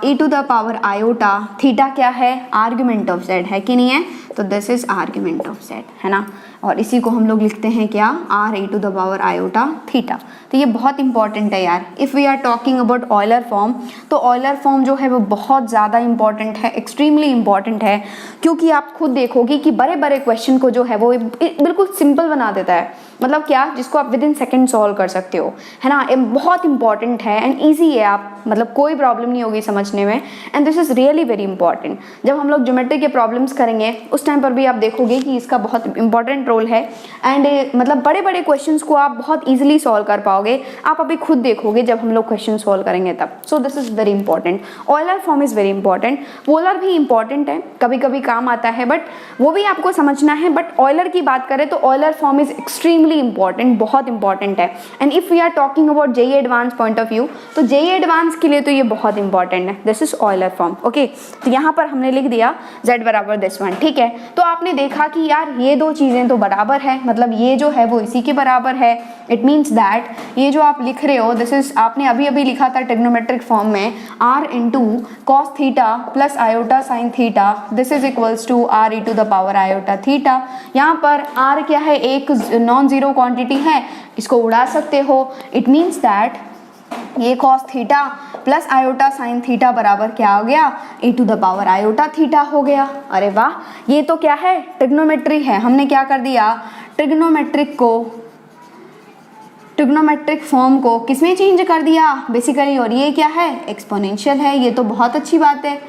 e to the power iota, theta क्या है, आर्ग्यूमेंट ऑफ z है कि नहीं है, तो this is argument of z, है ना। और इसी को हम लोग लिखते हैं क्या, r e to the power iota theta. तो ये बहुत इंपॉर्टेंट है यार, if we are talking about Euler form, तो ऑयलर फॉर्म जो है वो बहुत ज़्यादा इंपॉर्टेंट है, एक्सट्रीमली इंपॉर्टेंट है, क्योंकि आप खुद देखोगे कि बड़े बड़े क्वेश्चन को जो है वो बिल्कुल सिंपल बना देता है, मतलब क्या, जिसको आप विद इन सेकेंड सॉल्व कर सकते हो, है ना। ये बहुत इंपॉर्टेंट है एंड ईजी है, आप मतलब कोई प्रॉब्लम नहीं होगी समझने में, and this is really very important. जब हम लोग ज्योमेट्री के प्रॉब्लम्स करेंगे उस टाइम पर भी आप देखोगे कि इसका बहुत इंपॉर्टेंट रोल है, एंड मतलब बड़े बड़े क्वेश्चंस को आप बहुत इजीली सॉल्व कर पाओगे, आप अभी खुद देखोगे जब हम लोग क्वेश्चन सॉल्व करेंगे तब। सो this is very important, Euler form is very important. Polar भी इंपॉर्टेंट है, कभी कभी काम आता है, बट वो भी आपको समझना है। बट ऑयलर की बात करें तो Euler form is extremely important, बहुत इंपॉर्टेंट है। And if we are talking about JEE advance point of view, तो जेईई एडवांस के लिए तो ये बहुत इंपॉर्टेंट है, this is Euler form, okay. तो यहाँ पर हमने लिख दिया z बराबर दिस वन, ठीक है। तो आपने देखा कि यार ये दो चीजें तो बराबर है, मतलब ये जो है वो इसी के बराबर है। इट मीन्स दैट ये जो आप लिख रहे हो, दिस इज आपने अभी अभी लिखा था ट्रिग्नोमेट्रिक फॉर्म में, r into cos theta plus iota sine theta, this is equals to r e to the power iota theta. यहाँ पर r क्या है, एक नॉन जीरो क्वांटिटी है, इसको उड़ा सकते हो। इट मीन्स दैट ये cos theta plus iota sine theta बराबर क्या हो गया, e to the power iota theta हो गया। अरे वाह, ये तो क्या है, ट्रिग्नोमेट्री है। हमने क्या कर दिया, ट्रिग्नोमेट्रिक फॉर्म को किसमें चेंज कर दिया बेसिकली, और ये क्या है, एक्सपोनेंशियल है। ये तो बहुत अच्छी बात है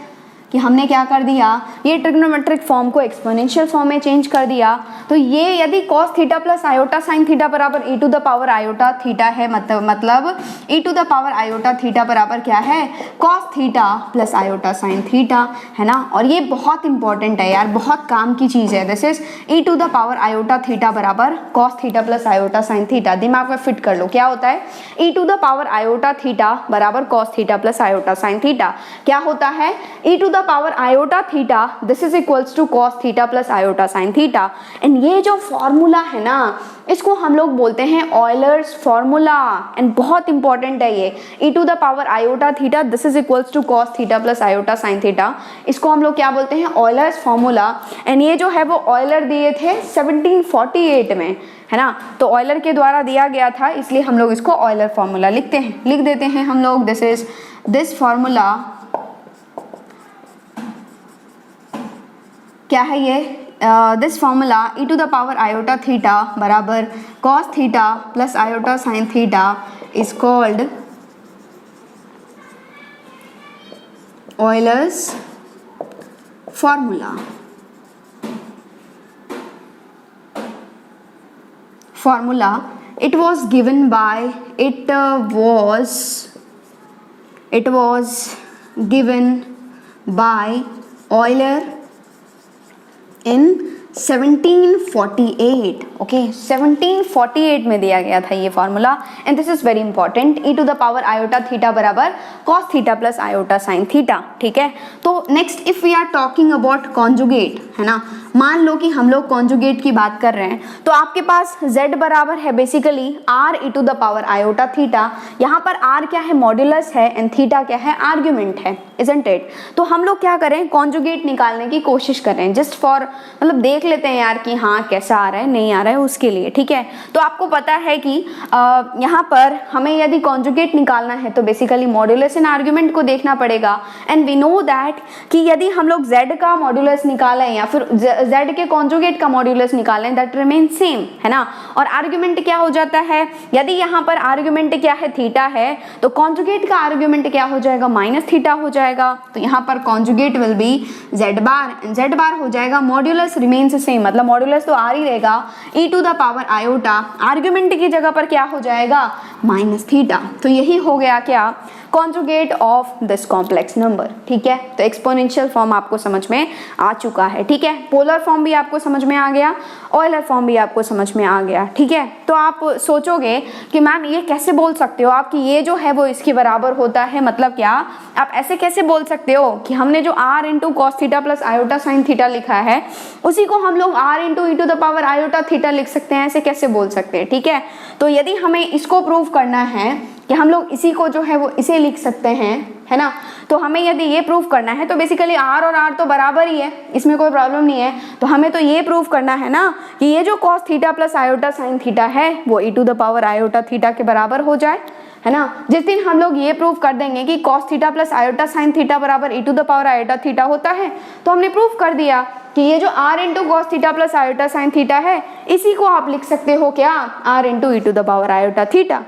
कि हमने क्या कर दिया, ये ट्रिग्नोमेट्रिक फॉर्म को एक्सपोनेंशियल फॉर्म में चेंज कर दिया। तो ये यदि cos theta plus iota sine theta बराबर e to the power iota theta है, मतलब e to the power iota theta बराबर क्या है, cos theta plus iota sine theta, है ना। और ये बहुत इंपॉर्टेंट है यार, बहुत काम की चीज़ है। This is e to the power iota theta बराबर cos theta plus iota sine theta. दिमाग में फिट कर लो, क्या होता है, e to the power iota theta बराबर cos theta plus iota sine theta. क्या होता है, e to the power iota theta, this is equals to cos theta plus iota sine theta. And ये जो फॉर्मूला है ना, इसको हम लोग बोलते हैं ऑयलर्स फॉर्मूला, एंड बहुत इंपॉर्टेंट है ये। e to the power iota theta, this is equals to cos theta plus iota sine theta, इसको हम लोग क्या बोलते हैं, ऑयलर्स फॉर्मूला। एंड ये जो है वो ऑयलर दिए थे 1748 में, है ना। तो ऑयलर के द्वारा दिया गया था, इसलिए हम लोग इसको ऑयलर फॉर्मूला लिख देते हैं हम लोग। दिस फॉर्मूला क्या है, ये this formula e to the power iota theta बराबर cos theta plus iota sine theta is called Euler's formula. It was given by Euler in 1748, okay 1748 में दिया गया था ये फॉर्मूला। And this is very important, e to the power iota theta बराबर cos theta plus iota sine theta, ठीक है। तो next if we are talking about conjugate, है ना, मान लो कि हम लोग कॉन्जुगेट की बात कर रहे हैं, तो आपके पास z बराबर है basically r e to the power iota theta. यहाँ पर r क्या है, मॉड्यूलस है, एंड थीटा क्या है, आर्ग्यूमेंट है। Isn't it? तो हम लोग क्या करें, कॉन्जुगेट निकालने की कोशिश करें, जस्ट फॉर मतलब देख लेते हैं यार कि हाँ कैसा आ रहा है नहीं आ रहा है उसके लिए, ठीक है। तो आपको पता है कि यहाँ पर हमें यदि कॉन्जुगेट निकालना है तो बेसिकली मॉड्यूलस एंड आर्ग्यूमेंट को देखना पड़ेगा। एंड वी नो दैट कि यदि हम लोग z का मॉड्यूलस निकालें या फिर z के कॉन्जुगेट का मॉड्यूलस निकालें, दैट रिमेन सेम, है ना। और आर्ग्यूमेंट क्या हो जाता है, यदि यहाँ पर आर्ग्यूमेंट क्या है, थीटा है, तो कॉन्जुगेट का आर्ग्यूमेंट क्या हो जाएगा, माइनस थीटा हो जाएगा। तो यहाँ पर conjugate will be z bar, z bar हो जाएगा मॉड्यूलस रिमेन्स सेम, मतलब मॉड्यूलस तो आर ही रहेगा, e to the power iota, argument की जगह पर क्या हो जाएगा, माइनस थीटा। तो यही हो गया क्या, conjugate of this complex number, ठीक है। तो एक्सपोनेंशियल फॉर्म आपको समझ में आ चुका है, ठीक है। पोलर फॉर्म भी आपको समझ में आ गया, ऑयलर फॉर्म भी आपको समझ में आ गया, ठीक है। तो आप सोचोगे कि मैम ये कैसे बोल सकते हो आप कि ये जो है वो इसके बराबर होता है, मतलब क्या, आप ऐसे कैसे बोल सकते हो कि हमने जो r into cos theta plus iota sine theta लिखा है उसी को हम लोग r into e to the power iota theta लिख सकते हैं, ऐसे कैसे बोल सकते हैं, ठीक है। तो यदि हमें इसको प्रूव करना है कि हम लोग इसी को जो है वो इसे लिख सकते हैं, है ना, तो हमें यदि ये प्रूव करना है तो बेसिकली r और r तो बराबर ही है, इसमें कोई प्रॉब्लम नहीं है। तो हमें तो ये प्रूव करना है ना कि ये जो cos theta plus iota sine theta है वो e to the power iota theta के बराबर हो जाए, है ना। जिस दिन हम लोग ये प्रूव कर देंगे कि cos theta plus iota sine theta बराबर e to the power iota theta होता है, तो हमने प्रूव कर दिया कि ये जो r into cos theta plus iota sine theta है इसी को आप लिख सकते हो क्या, r into e to the power iota theta,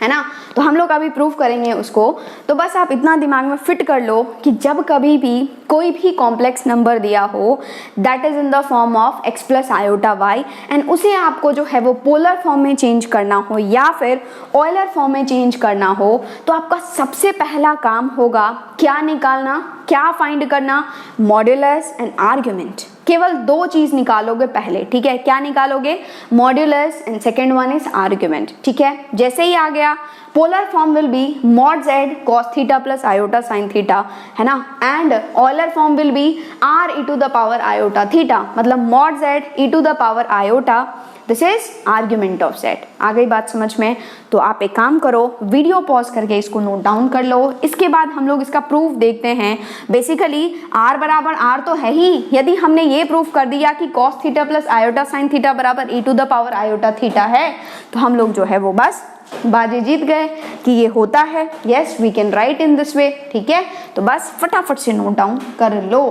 है ना। तो हम लोग अभी प्रूफ करेंगे उसको। तो बस आप इतना दिमाग में फिट कर लो कि जब कभी भी कोई भी कॉम्प्लेक्स नंबर दिया हो that is in the form of x plus iota y and उसे आपको जो है वो पोलर फॉर्म में चेंज करना हो या फिर ऑयलर फॉर्म में चेंज करना हो, तो आपका सबसे पहला काम होगा क्या निकालना, क्या फाइंड करना, मॉड्यूलस एंड आर्ग्यूमेंट। केवल दो चीज निकालोगे पहले, ठीक है। क्या निकालोगे, modulus and second one is argument, ठीक है। जैसे ही आ गया polar form will be mod z cos theta plus iota sine theta, है ना, and Euler form will be r e to the power iota theta, मतलब mod z e to the power iota, this is argument of z। आ गई बात समझ में। तो आप एक काम करो, वीडियो पॉज करके इसको नोट डाउन कर लो, इसके बाद हम लोग इसका प्रूफ देखते हैं। बेसिकली r बराबर r तो है ही, यदि हमने ये प्रूफ कर दिया कि cos theta plus iota sine theta बराबर e to the power iota theta है, तो हम लोग जो है वो बस बाजी जीत गए कि ये होता है। Yes we can write in this way, ठीक है। तो बस फटाफट से नोट डाउन कर लो।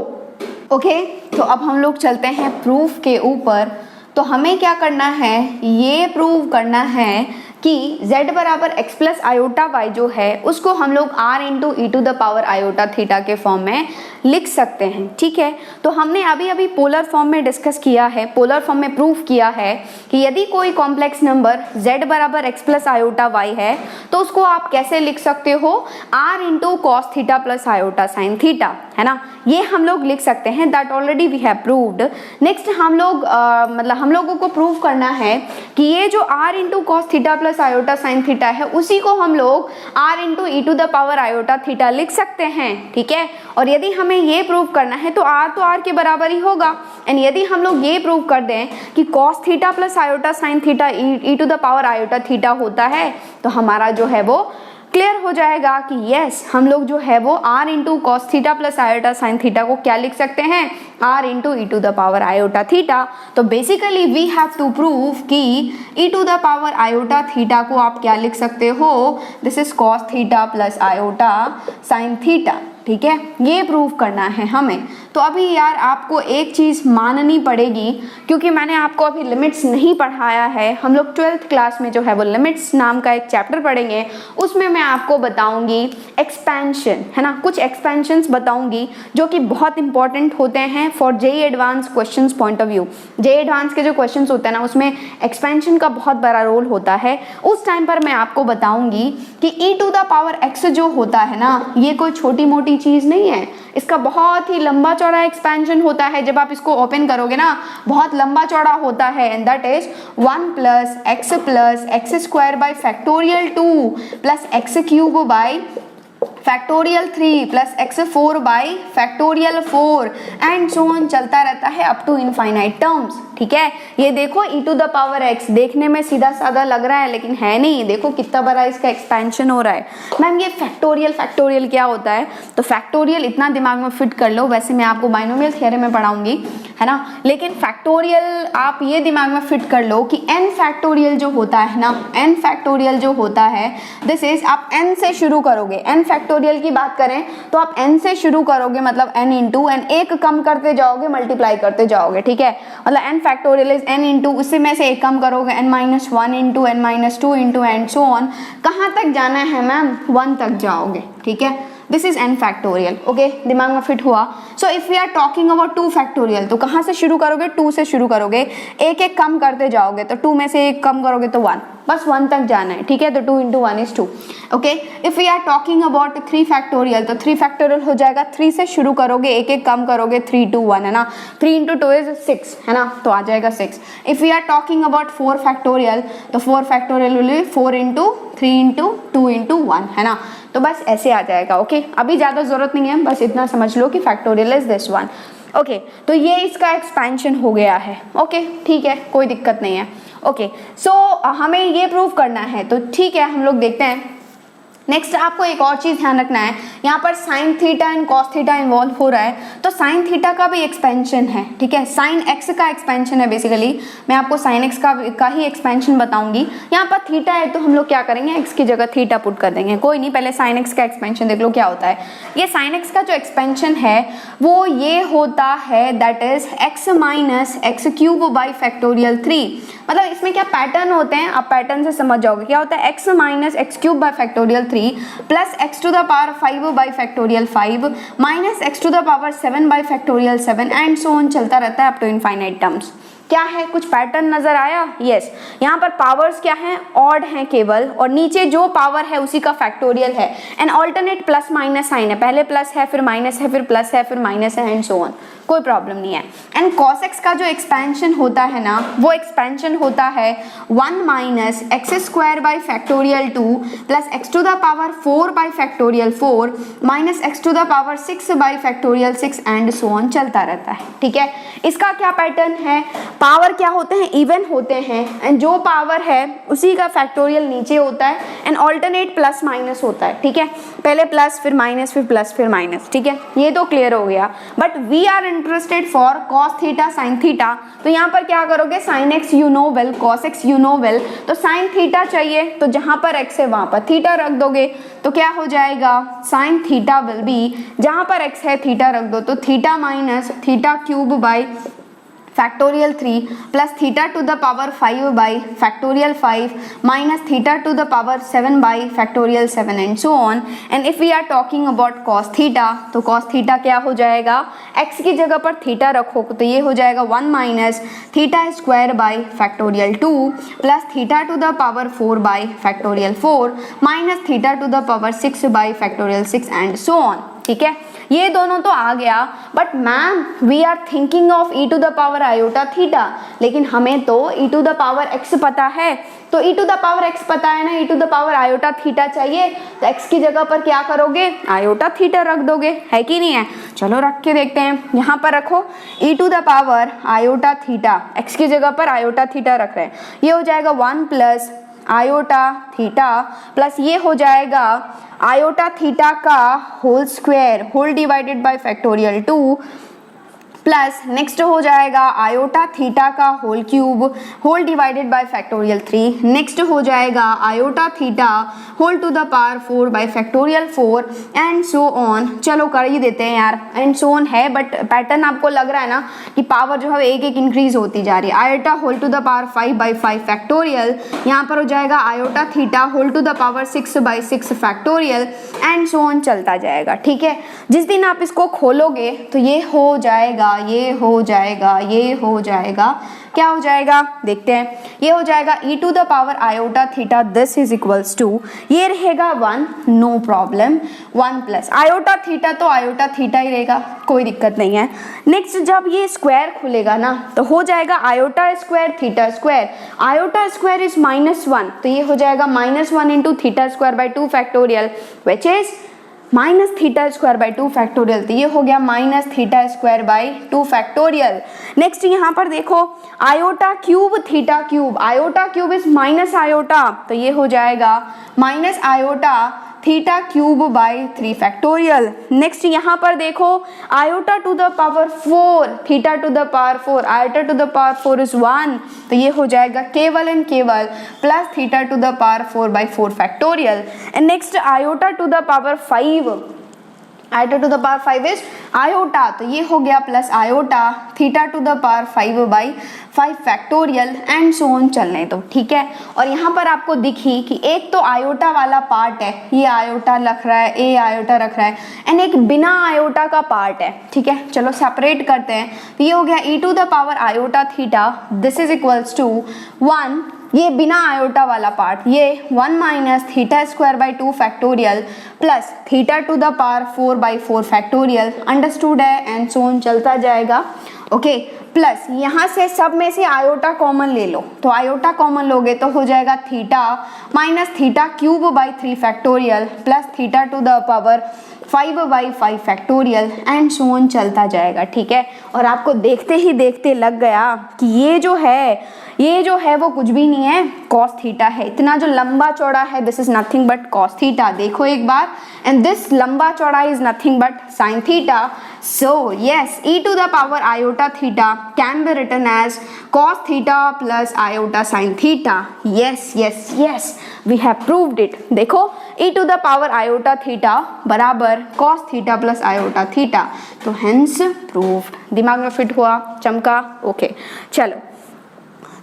ओके, तो अब हम लोग चलते हैं प्रूफ के ऊपर। तो हमें क्या करना है, ये प्रूव करना है कि z बराबर x प्लस आयोटा वाई जो है उसको हम लोग r into e to the power iota theta के फॉर्म में लिख सकते हैं, ठीक है। तो हमने अभी अभी पोलर फॉर्म में डिस्कस किया है, पोलर फॉर्म में प्रूफ किया है कि यदि कोई कॉम्प्लेक्स नंबर z बराबर x प्लस आयोटा वाई है तो उसको आप कैसे लिख सकते हो, r into cos theta plus iota sine theta, है ना। ये हम लोग लिख सकते हैं, that already we have proved. Next हम लोग मतलब हम लोगों को प्रूव करना है कि ये जो r into cos theta plus iota sine theta है उसी को हम लोग r into e to the power iota theta लिख सकते हैं, ठीक है। और यदि हमें ये प्रूव करना है तो r के बराबर ही होगा। एंड यदि हम लोग ये प्रूव कर दें कि cos theta plus iota sine theta e to the power iota theta होता है, तो हमारा जो है वो क्लियर हो जाएगा कि यस हम लोग जो है वो r into cos theta plus iota sine theta को क्या लिख सकते हैं, r into e to the power iota theta. तो basically we have to prove कि e to the power iota theta को आप क्या लिख सकते हो, this is cos theta plus iota sine theta, ठीक है। ये प्रूव करना है हमें। तो अभी यार आपको एक चीज़ माननी पड़ेगी, क्योंकि मैंने आपको अभी लिमिट्स नहीं पढ़ाया है। हम लोग 12th क्लास में जो है वो लिमिट्स नाम का एक चैप्टर पढ़ेंगे, उसमें मैं आपको बताऊंगी एक्सपेंशन, है ना, कुछ एक्सपेंशंस बताऊंगी जो कि बहुत इंपॉर्टेंट होते हैं for JEE advance questions point of view. JEE advance के जो क्वेश्चंस होते हैं ना उसमें एक्सपेंशन का बहुत बड़ा रोल होता है। उस टाइम पर मैं आपको बताऊंगी कि e to the power x जो होता है ना, ये कोई छोटी मोटी चीज़ नहीं है, इसका बहुत ही लंबा चौड़ा एक्सपेंशन होता है। जब आप इसको ओपन करोगे ना बहुत लंबा चौड़ा होता है, and that is 1 plus x square by factorial 2 plus x cube by factorial 3 plus x4 by factorial 4 and so on चलता रहता है अप टू इनफाइनाइट टर्म्स। ठीक है, ये देखो e to the power x देखने में सीधा साधा लग रहा है लेकिन है नहीं, देखो कितना बड़ा इसका एक्सपेंशन हो रहा है। मैम ये फैक्टोरियल क्या होता है? तो फैक्टोरियल इतना दिमाग में फिट कर लो, वैसे मैं आपको बाइनोमियल थ्योरम में पढ़ाऊंगी, है ना, लेकिन फैक्टोरियल आप ये दिमाग में फिट कर लो कि n फैक्टोरियल जो होता है ना, n फैक्टोरियल जो होता है दिस इज, आप n से शुरू करोगे, n फैक्टोरियल की बात करें तो आप n से शुरू करोगे, मतलब n इंटू n, एक कम करते जाओगे, मल्टीप्लाई करते जाओगे। ठीक है, मतलब n factorial is n into, उसी में से एक कम करोगे n minus 1 into n minus 2 into and so on. कहाँ तक जाना है मैम? 1 तक जाओगे। ठीक है, this is n factorial. Okay, दिमाग में फिट हुआ। So if we are talking about 2 factorial तो कहाँ से शुरू करोगे? 2 से शुरू करोगे, एक एक कम करते जाओगे, तो 2 में से एक कम करोगे तो 1, बस 1 तक जाना है। ठीक है, तो 2 into 1 is 2। Okay, if we are talking about 3 factorial तो 3 फैक्टोरियल हो जाएगा, 3 से शुरू करोगे, एक एक कम करोगे, 3 2 1, है ना, 3 इंटू 2 इज 6, है ना, तो आ जाएगा 6। If we are talking about 4 factorial तो 4 factorial will be 4 into 3 into 2 into 1, है ना, तो बस ऐसे आ जाएगा। ओके, अभी ज़्यादा ज़रूरत नहीं है, बस इतना समझ लो कि factorial is this one. Okay, तो ये इसका एक्सपेंशन हो गया है। ओके, ठीक है, कोई दिक्कत नहीं है। ओके, सो हमें ये प्रूव करना है, तो ठीक है, हम लोग देखते हैं। नेक्स्ट आपको एक और चीज़ ध्यान रखना है, यहाँ पर sign theta and cos theta involve हो रहा है, तो साइन थीटा का भी एक्सपेंशन है। ठीक है, साइन एक्स का एक्सपेंशन है, बेसिकली मैं आपको साइन एक्स का ही एक्सपेंशन बताऊंगी। यहाँ पर थीटा है तो हम लोग क्या करेंगे, एक्स की जगह थीटा पुट कर देंगे, कोई नहीं, पहले साइन एक्स का एक्सपेंशन देख लो क्या होता है। ये साइन एक्स का जो एक्सपेंशन है वो ये होता है, that is x minus x cube by factorial 3। मतलब इसमें क्या पैटर्न होते हैं, आप पैटर्न से समझ जाओगे। क्या होता है, x minus x cube by factorial 3 plus x to the power 5 by factorial 5 minus x to the power 7 by factorial 7 and so on चलता रहता है अप टू इनफाइनाइट टर्म्स। क्या है, कुछ पैटर्न नजर आया? यस, यहाँ पर पावर्स क्या हैं, ऑड हैं केवल, और नीचे जो पावर है उसी का फैक्टोरियल है and alternate plus minus sign है, पहले प्लस है फिर माइनस है फिर प्लस है फिर माइनस है एंड सो ऑन, कोई प्रॉब्लम नहीं है। एंड कॉस एक्स का जो एक्सपेंशन होता है ना, वो एक्सपेंशन होता है 1 minus x square by factorial 2 plus x to the power 4 by factorial 4 minus x to the power 6 by factorial 6 and so on चलता रहता है। ठीक है, इसका क्या पैटर्न है, पावर क्या होते हैं, इवन होते हैं, एंड जो पावर है उसी का फैक्टोरियल नीचे होता है एंड ऑल्टरनेट प्लस माइनस होता है। ठीक है, पहले प्लस फिर माइनस फिर प्लस फिर माइनस। ठीक है, ये तो क्लियर हो गया। But we are interested for cos theta sine theta, तो यहाँ पर क्या करोगे, sine x you know well, cos x you know well, तो साइन थीटा चाहिए तो जहां पर एक्स है वहां पर थीटा रख दोगे, तो क्या हो जाएगा, साइन थीटा विल बी, जहां पर एक्स है थीटा रख दो, तो theta minus theta cube by factorial 3 plus theta to the power 5 by factorial 5 minus theta to the power 7 by factorial 7 and so on. And if we are talking about cos theta, तो cos theta क्या हो जाएगा, x की जगह पर theta रखो तो ये हो जाएगा 1 minus theta square by factorial 2 plus theta to the power 4 by factorial 4 minus theta to the power 6 by factorial 6 and so on. ठीक है, ये दोनों तो आ गया, but ma'am we are thinking of e to the power iota theta, लेकिन हमें तो e to the power x पता है, तो e to the power x पता है ना, ई to the power iota theta चाहिए, तो एक्स की जगह पर क्या करोगे, आयोटा थीटा रख दोगे, है कि नहीं है। चलो रख के देखते हैं, यहाँ पर रखो e to the power iota theta, x की जगह पर आयोटा थीटा रख रहे हैं, ये हो जाएगा 1 प्लस आयोटा थीटा प्लस ये हो जाएगा आयोटा थीटा का whole square whole divided by factorial 2 plus next हो जाएगा आयोटा थीटा का whole cube whole divided by factorial 3, next हो जाएगा iota theta whole to the power 4 by factorial 4 and so on. चलो कर ही देते हैं यार, एंड सो ऑन है, बट पैटर्न आपको लग रहा है ना कि पावर जो है एक एक इंक्रीज होती जा रही है। Iota whole to the power 5 by 5 factorial, यहाँ पर हो जाएगा iota theta whole to the power 6 by 6 factorial and so on चलता जाएगा। ठीक है, जिस दिन आप इसको खोलोगे तो ये हो जाएगा, ये हो जाएगा, ये हो जाएगा, क्या हो जाएगा देखते हैं, ये हो जाएगा e to the power iota theta this is equals to, ये रहेगा 1, no problem, 1 plus iota theta तो आयोटा थीटा ही रहेगा, कोई दिक्कत नहीं है। नेक्स्ट जब ये स्क्वायर खुलेगा ना तो हो जाएगा iota square theta square, iota square is -1, तो ये हो जाएगा -1 into theta square by 2 factorial which is minus theta square by 2 factorial, तो ये हो गया minus theta square by 2 factorial. Next यहाँ पर देखो iota cube theta cube, iota cube is minus iota, तो ये हो जाएगा minus iota theta cube by 3 factorial. Next यहाँ पर देखो iota to the power 4 theta to the power 4, iota to the power 4 is 1, तो ये हो जाएगा केवल एंड केवल plus theta to the power 4 by 4 factorial. And next iota to the power 5, iota to the power 5 is iota, तो ये हो गया plus iota theta to the power 5 by 5 factorial and so on चलने दो, ठीक है। और यहाँ पर आपको दिखी कि एक तो आयोटा वाला पार्ट है, ये आयोटा रख रहा है, ए आयोटा रख रहा है, एंड एक बिना आयोटा का पार्ट है, ठीक है। चलो सेपरेट करते हैं, तो ये हो गया e to the power iota theta, this is equals to 1, ये बिना आयोटा वाला पार्ट, ये 1 minus theta square by 2 factorial plus theta to the power 4 by 4 factorial, understood है, एंड सो ऑन चलता जाएगा, ओके। प्लस यहाँ से सब में से आयोटा कॉमन ले लो, तो आयोटा कॉमन लोगे तो हो जाएगा theta minus theta cube by 3 factorial plus theta to the power 5 by 5 factorial and so on चलता जाएगा, ठीक है। और आपको देखते ही देखते लग गया कि ये जो है वो कुछ भी नहीं है, कॉस थीटा है। इतना जो लंबा चौड़ा है this is nothing but cos theta, देखो एक बार, एंड दिस लंबा चौड़ा is nothing but sine theta. So yes, e to the power iota theta can be written as cos theta plus iota sin theta. Yes, yes, yes, we have proved it. देखो e to the power iota theta बराबर cos theta plus iota theta, तो hence proved। दिमाग में fit हुआ, चमका, okay. चलो,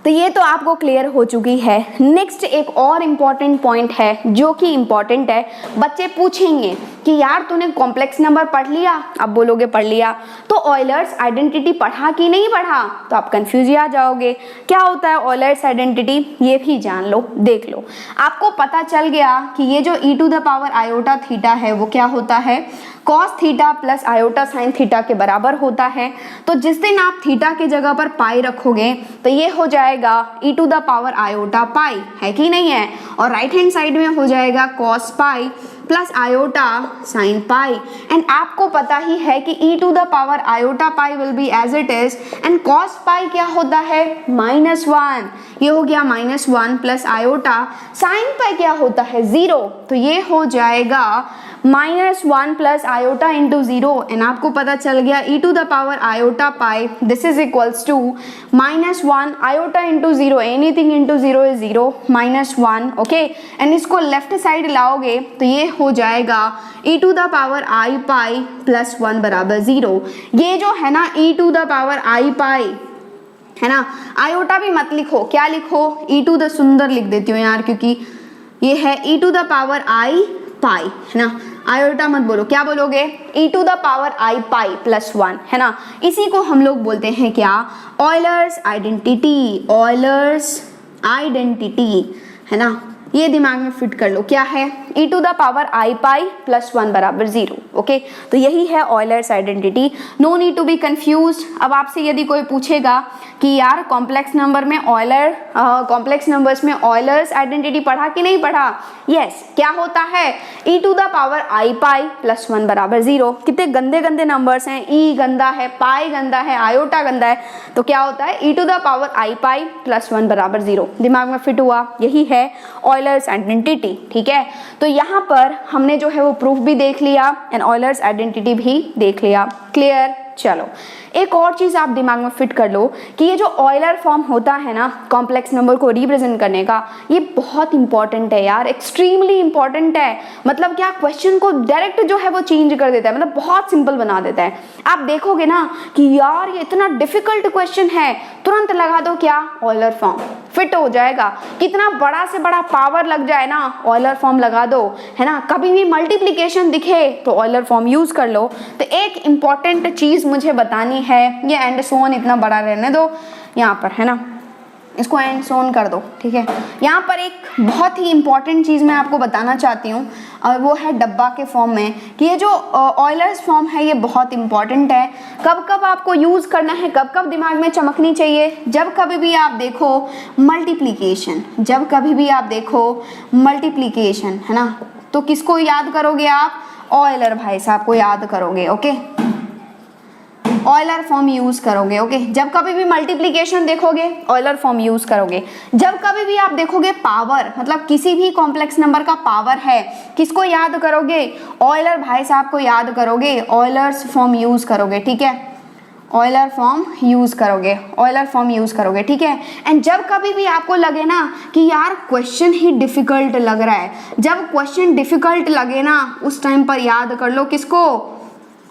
तो ये तो आपको क्लियर हो चुकी है। नेक्स्ट एक और इम्पॉर्टेंट पॉइंट है जो कि इम्पॉर्टेंट है, बच्चे पूछेंगे कि यार तूने कॉम्प्लेक्स नंबर पढ़ लिया, अब बोलोगे पढ़ लिया, तो ऑयलर्स आइडेंटिटी पढ़ा कि नहीं पढ़ा, तो आप कंफ्यूज आ जाओगे। क्या होता है ऑयलर्स आइडेंटिटी, ये भी जान लो, देख लो। आपको पता चल गया कि ये जो e to the power iota theta है वो क्या होता है, cos theta plus iota sine theta के बराबर होता है। तो जिस दिन आप थीटा की जगह पर पाई रखोगे तो ये हो जाएगा e to the power iota pi, है कि नहीं है, और राइट हैंड साइड में हो जाएगा cos pi plus iota sine pi. And आपको पता ही है कि e to the power iota pi will be as it is, and cos pi क्या होता है -1, ये हो गया -1 प्लस आयोटा साइन पाई क्या होता है 0, तो ये हो जाएगा -1 प्लस आयोटा इंटू 0, एंड आपको पता चल गया e to the power iota pi this is equals to -1 iota into 0, anything into 0 is 0, -1, okay. And इसको लेफ्ट साइड लाओगे तो ये हो जाएगा e to the power i pi plus 1 बराबर 0। ये जो है ना e to the power i pi है ना, आयोटा भी मत लिखो, क्या लिखो, e टू द, सुंदर लिख देती हूँ यार क्योंकि ये है e to the power i pi, है ना, आयोटा मत बोलो, क्या बोलोगे, e to the power i pi plus 1, है ना। इसी को हम लोग बोलते हैं क्या, ऑयलर्स आइडेंटिटी, ऑयलर्स आइडेंटिटी, है ना। ये दिमाग में फिट कर लो, क्या है, e to the power i pi plus 1 बराबर 0, ओके। तो यही है Euler's identity, no need to be confuse. अब आपसे यदि कोई पूछेगा कि यार कॉम्प्लेक्स नंबर में ऑयलर, कॉम्प्लेक्स नंबर्स में ऑयलर्स आइडेंटिटी पढ़ा कि नहीं पढ़ा, यस, क्या होता है, e to the power i pi plus 1 बराबर 0। कितने गंदे गंदे नंबर्स हैं, e गंदा है, पाई गंदा है, आयोटा गंदा है, तो क्या होता है e to the power i pi plus 1 बराबर 0। दिमाग में फिट हुआ, यही है ऑयलर्स आइडेंटिटी, ठीक है। तो यहाँ पर हमने जो है वो प्रूफ भी देख लिया एंड ऑयलर्स आइडेंटिटी भी देख लिया, क्लियर। चलो, एक और चीज आप दिमाग में फिट कर लो कि ये जो ऑयलर फॉर्म होता है ना कॉम्प्लेक्स नंबर को रिप्रेजेंट करने का, ये बहुत इंपॉर्टेंट है यार, एक्सट्रीमली इंपॉर्टेंट है। मतलब क्या, क्वेश्चन को डायरेक्ट जो है वो चेंज कर देता है, मतलब बहुत सिंपल बना देता है। आप देखोगे ना कि यार ये इतना डिफिकल्ट क्वेश्चन है, तुरंत लगा दो क्या, ऑयलर फॉर्म, फिट हो जाएगा। कितना बड़ा से बड़ा पावर लग जाए ना, ऑयलर फॉर्म लगा दो, है ना। कभी भी मल्टीप्लिकेशन दिखे तो ऑयलर फॉर्म यूज कर लो। तो एक इंपॉर्टेंट चीज मुझे बतानी है, ये एंड सोन इतना बड़ा रहने दो यहाँ पर, है ना, इसको एंड सोन कर दो, ठीक है। यहाँ पर एक बहुत ही इंपॉर्टेंट चीज मैं आपको बताना चाहती हूँ, और वो है डब्बा के फॉर्म में, कि ये जो ऑयलर्स फॉर्म है ये बहुत इंपॉर्टेंट है। कब कब आपको यूज करना है, कब कब दिमाग में चमकनी चाहिए, जब कभी भी आप देखो मल्टीप्लिकेशन, जब कभी भी आप देखो मल्टीप्लिकेशन, है ना, तो किसको याद करोगे आप, ऑयलर भाई साहब को याद करोगे, ओके, ऑयलर फॉर्म यूज करोगे, ओके। जब कभी भी मल्टीप्लिकेशन देखोगे ऑयलर फॉर्म यूज करोगे। जब कभी भी आप देखोगे पावर, मतलब किसी भी कॉम्प्लेक्स नंबर का पावर है, किसको याद करोगे? ऑयलर भाई साहब को याद करोगे, ऑयलर्स फॉर्म यूज करोगे, ठीक है, ऑयलर फॉर्म यूज करोगे, ऑयलर फॉर्म यूज करोगे, ठीक है। एंड जब कभी भी आपको लगे ना कि यार क्वेश्चन ही डिफिकल्ट लग रहा है, जब क्वेश्चन डिफिकल्ट लगे ना उस टाइम पर याद कर लो किसको?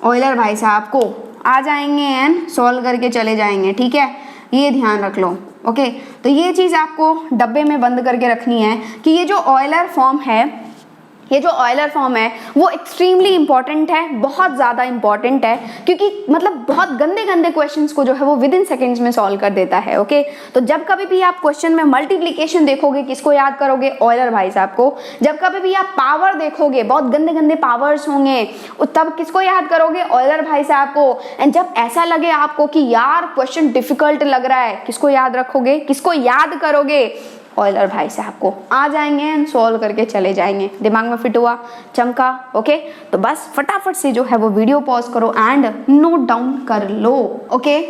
ऑयलर भाई साहब को। आ जाएंगे एंड सॉल्व करके चले जाएंगे, ठीक है, ये ध्यान रख लो, ओके। तो ये चीज़ आपको डब्बे में बंद करके रखनी है कि ये जो ऑयलर फॉर्म है, ये जो ऑयलर फॉर्म है वो एक्सट्रीमली इंपॉर्टेंट है, बहुत ज़्यादा इंपॉर्टेंट है, क्योंकि मतलब बहुत गंदे गंदे क्वेश्चंस को जो है वो विद इन सेकेंड्स में सॉल्व कर देता है, ओके। तो जब कभी भी आप क्वेश्चन में मल्टीप्लिकेशन देखोगे किसको याद करोगे? ऑयलर भाई साहब को। जब कभी भी आप पावर देखोगे, बहुत गंदे गंदे पावर्स होंगे, तब किसको याद करोगे? ऑयलर भाई साहब को। एंड जब ऐसा लगे आपको कि यार क्वेश्चन डिफिकल्ट लग रहा है, किसको याद रखोगे, किसको याद करोगे? ऑयलर भाई साहब को। आ जाएंगे एंड सॉल्व करके चले जाएंगे। दिमाग में फिट हुआ, चमका, ओके। तो बस फटाफट से जो है वो वीडियो पॉज करो एंड नोट डाउन कर लो, ओके।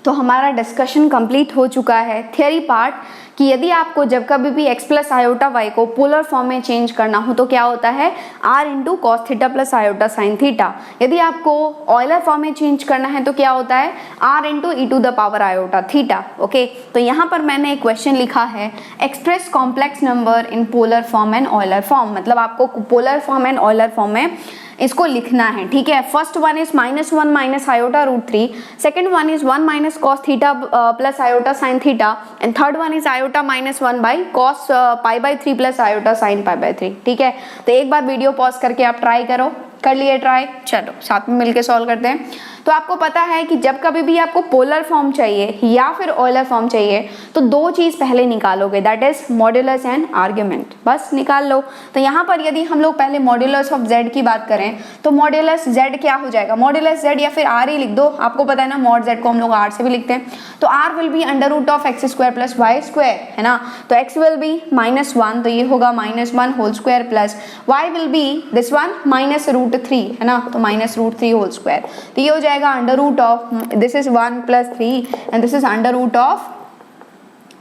तो हमारा डिस्कशन कंप्लीट हो चुका है, थियरी पार्ट, कि यदि आपको जब कभी भी x प्लस आयोटा वाई को पोलर फॉर्म में चेंज करना हो तो क्या होता है? r into cos theta plus iota sine theta. यदि आपको ऑयलर फॉर्म में चेंज करना है तो क्या होता है? r into e to the power iota theta, okay. तो यहाँ पर मैंने एक क्वेश्चन लिखा है, express complex number in polar form and Euler form, मतलब आपको polar form and Euler form में इसको लिखना है, ठीक है। First one is -1 minus iota root 3, second one is 1 minus cos theta plus iota sine theta, and third one is iota -1 by cos pi by 3 plus iota sine pi by 3, ठीक है। तो एक बार वीडियो पॉज करके आप try करो। कर लिए try? चलो साथ में मिलके सॉल्व करते हैं। तो आपको पता है कि जब कभी भी आपको पोलर फॉर्म चाहिए या फिर ऑयलर फॉर्म चाहिए तो दो चीज़ पहले निकालोगे, that is modulus and argument, बस निकाल लो। तो यहाँ पर यदि हम लोग पहले मॉड्यूलस ऑफ z की बात करें तो मॉड्यूलस z क्या हो जाएगा? मॉड्यूलस z या फिर r ही लिख दो, आपको पता है ना मॉड z को हम लोग r से भी लिखते हैं। तो r will be under root of x square plus y square, है ना। तो x विल बी -1, तो ये होगा -1 whole square plus y will be this one -√3, है ना, तो -√3 होल स्क्वायर। तो ये हो जाएगा under root of, this is 1 + 3 and this is under root of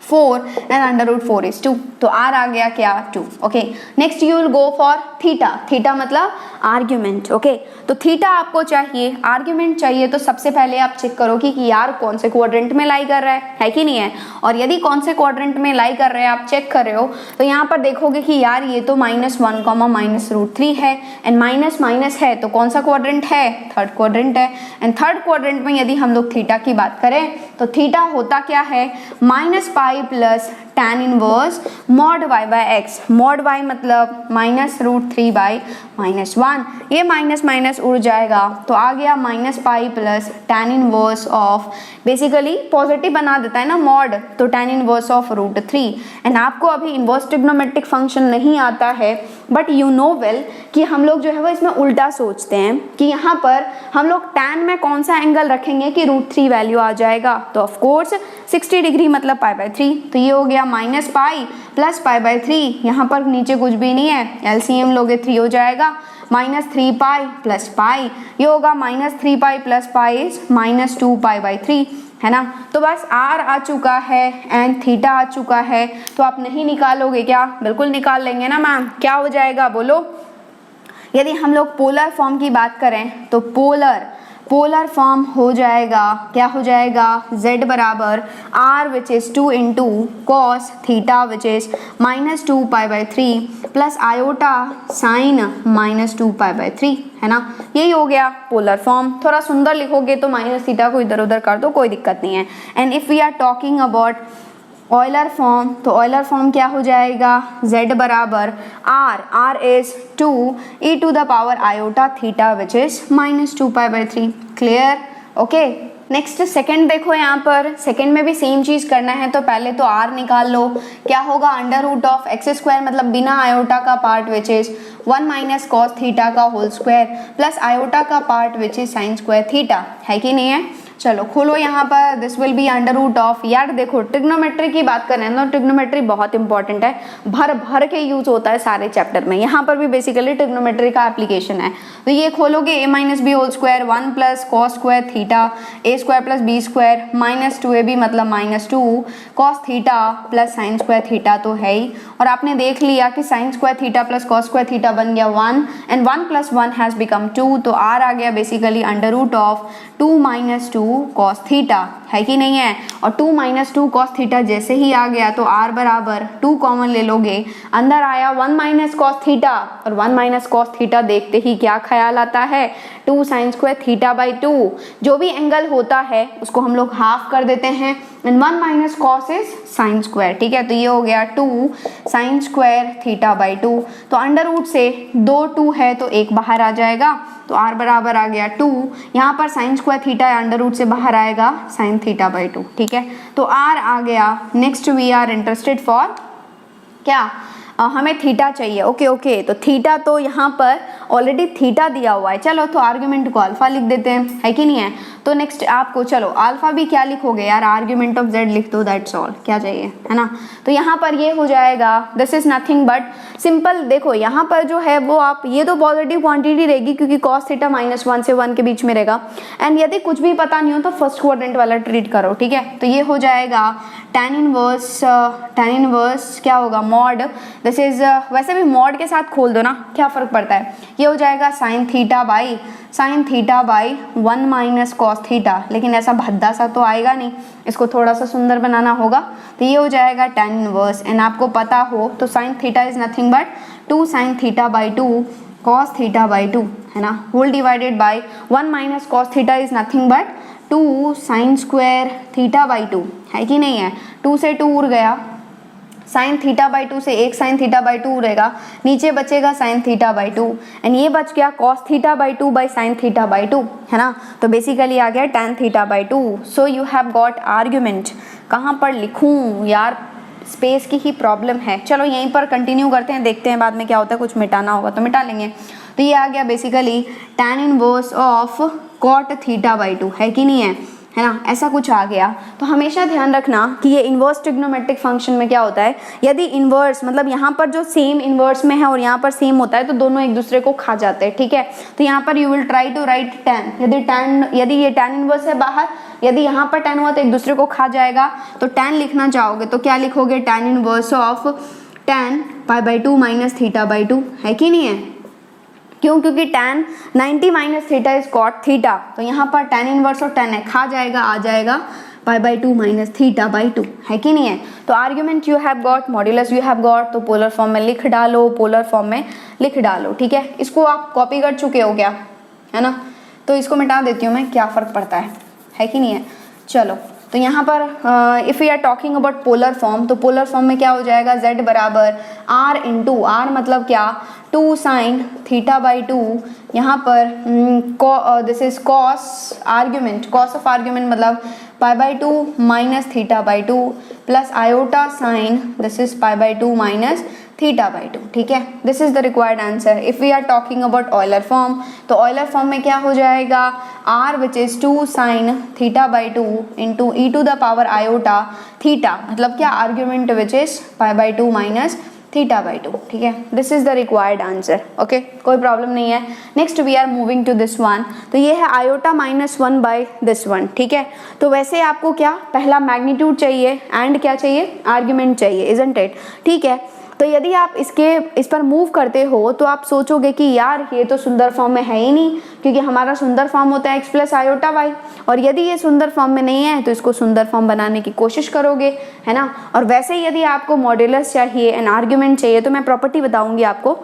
4 and under root 4 is 2, तो r आ गया क्या? 2, okay. Next you will go for theta, theta मतलब आर्ग्यूमेंट, ओके। तो थीटा आपको चाहिए, आर्ग्यूमेंट चाहिए, तो सबसे पहले आप चेक करो कि यार कौन से क्वाड्रेंट में लाई कर रहा है कि नहीं है। और यदि कौन से क्वाड्रेंट में लाई कर रहे हैं आप चेक कर रहे हो तो यहाँ पर देखोगे कि यार ये तो -1, -√3 है एंड माइनस माइनस है, तो कौन सा क्वाड्रेंट है? थर्ड क्वाड्रेंट है। एंड थर्ड क्वाड्रेंट में यदि हम लोग थीटा की बात करें तो थीटा होता क्या है? -π plus tan inverse mod y by x, mod y मतलब -√3 बाई -1, ये माइनस माइनस उड़ जाएगा तो आ गया -π plus tan inverse of, basically positive बना देता है ना मॉड, तो tan इनवर्स ऑफ √3। एंड आपको अभी इनवर्स ट्रिग्नोमेट्रिक फंक्शन नहीं आता है, बट यू नो वेल कि हम लोग जो है वो इसमें उल्टा सोचते हैं कि यहाँ पर हम लोग tan में कौन सा एंगल रखेंगे कि √3 वैल्यू आ जाएगा, तो ऑफ कोर्स 60 डिग्री मतलब π/3, तो ये हो गया -π प्लस π/3, यहाँ पर नीचे कुछ भी नहीं है, एलसीएम लोगे 3 हो जाएगा, -3π प्लस π, ये होगा -3π प्लस π इज -2π/3, है ना। तो बस r आ चुका है एंड थीटा आ चुका है, तो आप नहीं निकालोगे क्या? बिल्कुल निकाल लेंगे ना मैम। क्या हो जाएगा बोलो? यदि हम लोग पोलर फॉर्म की बात करें तो पोलर फॉर्म हो जाएगा, क्या हो जाएगा? z बराबर r which is 2 into cos theta which is -2π/3 plus iota sine -2π/3, है ना। यही हो गया पोलर फॉर्म। थोड़ा सुंदर लिखोगे तो माइनस थीटा को इधर उधर कर दो, कोई दिक्कत नहीं है। And if we are talking about Euler form, तो ऑयलर फॉर्म क्या हो जाएगा? z बराबर r is 2 e to the power iota theta which is -2π/3, clear, okay. Next second देखो, यहाँ पर सेकंड में भी सेम चीज़ करना है, तो पहले तो r निकाल लो, क्या होगा? Under root of x square मतलब बिना आयोटा का part which is 1 minus cos theta का होल स्क्वायर प्लस आयोटा का part which is sine square theta, है कि नहीं है। चलो खोलो यहाँ पर, this will be under root of, यार देखो ट्रिग्नोमेट्री की बात कर रहे हैं तो ट्रिग्नोमेट्री बहुत इंपॉर्टेंट है, भर भर के यूज होता है सारे चैप्टर में, यहाँ पर भी बेसिकली ट्रिग्नोमेट्री का एप्लीकेशन है। तो ये खोलोगे a minus b whole square 1 plus cos square theta a square plus b square minus 2ab मतलब minus 2 cos theta plus sine square theta तो है ही, और आपने देख लिया कि sine square theta plus cos square theta बन गया 1 एंड 1 प्लस 1 हैज़ बिकम 2, तो r आ गया basically under root of 2 minus 2 cos theta, है कि नहीं है। और 2 माइनस 2 कॉस थीटा जैसे ही आ गया तो r बराबर 2 कॉमन ले लोगे, अंदर आया 1 माइनस कॉस थीटा, और 1 माइनस कॉस थीटा देखते ही क्या ख्याल आता है 2 साइन स्क्वायर थीटा बाई 2, जो भी एंगल होता है उसको हम लोग हाफ कर देते हैं and 1 minus cos is sine square, ठीक है। तो ये हो गया 2 साइन स्क्वायर थीटा बाई 2, तो अंडर रूट से 2 2 है तो एक बाहर आ जाएगा, तो r बराबर आ गया 2, यहाँ पर sine square theta under root से बाहर आएगा साइन थीटा बाई 2, ठीक है। तो r आ गया। Next we are interested for क्या, हमें थीटा चाहिए। ओके तो थीटा तो यहाँ पर ऑलरेडी थीटा दिया हुआ है, चलो तो आर्ग्यूमेंट को अल्फा लिख देते हैं, है कि नहीं है। तो नेक्स्ट आपको चलो अल्फा भी क्या लिखोगे यार, आर्ग्यूमेंट ऑफ z लिख दो, दैट्स ऑल, क्या चाहिए है ना। तो यहाँ पर ये हो जाएगा this is nothing but simple, देखो यहाँ पर जो है वो आप ये तो पॉजिटिव क्वांटिटी रहेगी क्योंकि cos थीटा -1 से 1 के बीच में रहेगा, एंड यदि कुछ भी पता नहीं हो तो फर्स्ट क्वाड्रेंट वाला ट्रीट करो, ठीक है। तो ये हो जाएगा tan इनवर्स क्या होगा मॉड, दिस इज वैसे भी मॉड के साथ खोल दो ना, क्या फर्क पड़ता है, ये हो जाएगा sign theta by 1 minus cos theta, लेकिन ऐसा भद्दा सा तो आएगा नहीं, इसको थोड़ा सा सुंदर बनाना होगा, तो ये हो जाएगा tan इनवर्स, एंड आपको पता हो तो sine theta is nothing but 2 sine theta by 2 cos theta by 2, है ना, whole divided by 1 minus cos theta is nothing but 2 sine square theta by 2, है कि नहीं है। 2 से 2 उड़ गया, साइन थीटा बाई 2 से एक साइन थीटा बाई 2 रहेगा, नीचे बचेगा साइन थीटा बाई 2 एंड ये बच गया cos theta by 2 by sine theta by 2, है ना। तो बेसिकली आ गया tan theta by 2। So you have got argument, कहाँ पर लिखूँ यार, स्पेस की ही प्रॉब्लम है। चलो यहीं पर कंटिन्यू करते हैं, देखते हैं बाद में क्या होता है, कुछ मिटाना होगा तो मिटा लेंगे। तो ये आ गया बेसिकली tan inverse of cot theta by 2, है कि नहीं है ना, ऐसा कुछ आ गया। तो हमेशा ध्यान रखना कि ये इन्वर्स ट्रिग्नोमेट्रिक फंक्शन में क्या होता है, यदि इन्वर्स मतलब यहाँ पर जो सेम इन्वर्स में है और यहाँ पर सेम होता है तो दोनों एक दूसरे को खा जाते हैं, ठीक है। तो यहाँ पर you will try to write tan, यदि ये tan इन्वर्स है बाहर, यदि यहाँ पर tan हुआ तो एक दूसरे को खा जाएगा, तो tan लिखना चाहोगे तो क्या लिखोगे, tan inverse of tan pi by 2 minus theta by 2, है कि नहीं है। क्यों, क्योंकि tan 90 minus theta is cot theta, तो यहाँ पर tan इनवर्स और tan है खा जाएगा, आ जाएगा पाई बाई 2 माइनस थीटा बाई 2, है कि नहीं है। तो argument you have got, modulus you have got, तो पोलर फॉर्म में लिख डालो, पोलर फॉर्म में लिख डालो, ठीक है। इसको आप कॉपी कर चुके हो क्या, है ना, तो इसको मिटा देती हूँ मैं, क्या फ़र्क पड़ता है कि नहीं है। चलो तो यहाँ पर if we are talking about polar form, तो पोलर फॉर्म में क्या हो जाएगा, z बराबर r इंटू r मतलब क्या 2 साइन थीटा बाई 2, यहाँ पर this is cos argument, cos of argument मतलब pi by 2 minus theta by 2 plus iota sine this is pi by 2 minus theta by 2, ठीक है। This is the required answer. If we are talking about Euler form, तो Euler form में क्या हो जाएगा, r which is 2 sine theta by 2 into e to the power iota theta, मतलब क्या argument which is pi by 2 minus theta by 2, ठीक है। This is the required answer, okay, कोई प्रॉब्लम नहीं है। Next we are moving to this one, तो ये है आयोटा -1 बाई दिस वन, ठीक है। तो वैसे आपको क्या पहला मैग्नीट्यूड चाहिए एंड क्या चाहिए, आर्ग्यूमेंट चाहिए, इजंट इट, ठीक है। तो यदि आप इस पर मूव करते हो तो आप सोचोगे कि यार ये तो सुंदर फॉर्म में है ही नहीं, क्योंकि हमारा सुंदर फॉर्म होता है x प्लस आयोटा y, और यदि ये सुंदर फॉर्म में नहीं है तो इसको सुंदर फॉर्म बनाने की कोशिश करोगे, है ना। और वैसे ही यदि आपको मॉड्यूलस चाहिए एंड आर्ग्यूमेंट चाहिए तो मैं प्रॉपर्टी बताऊंगी आपको,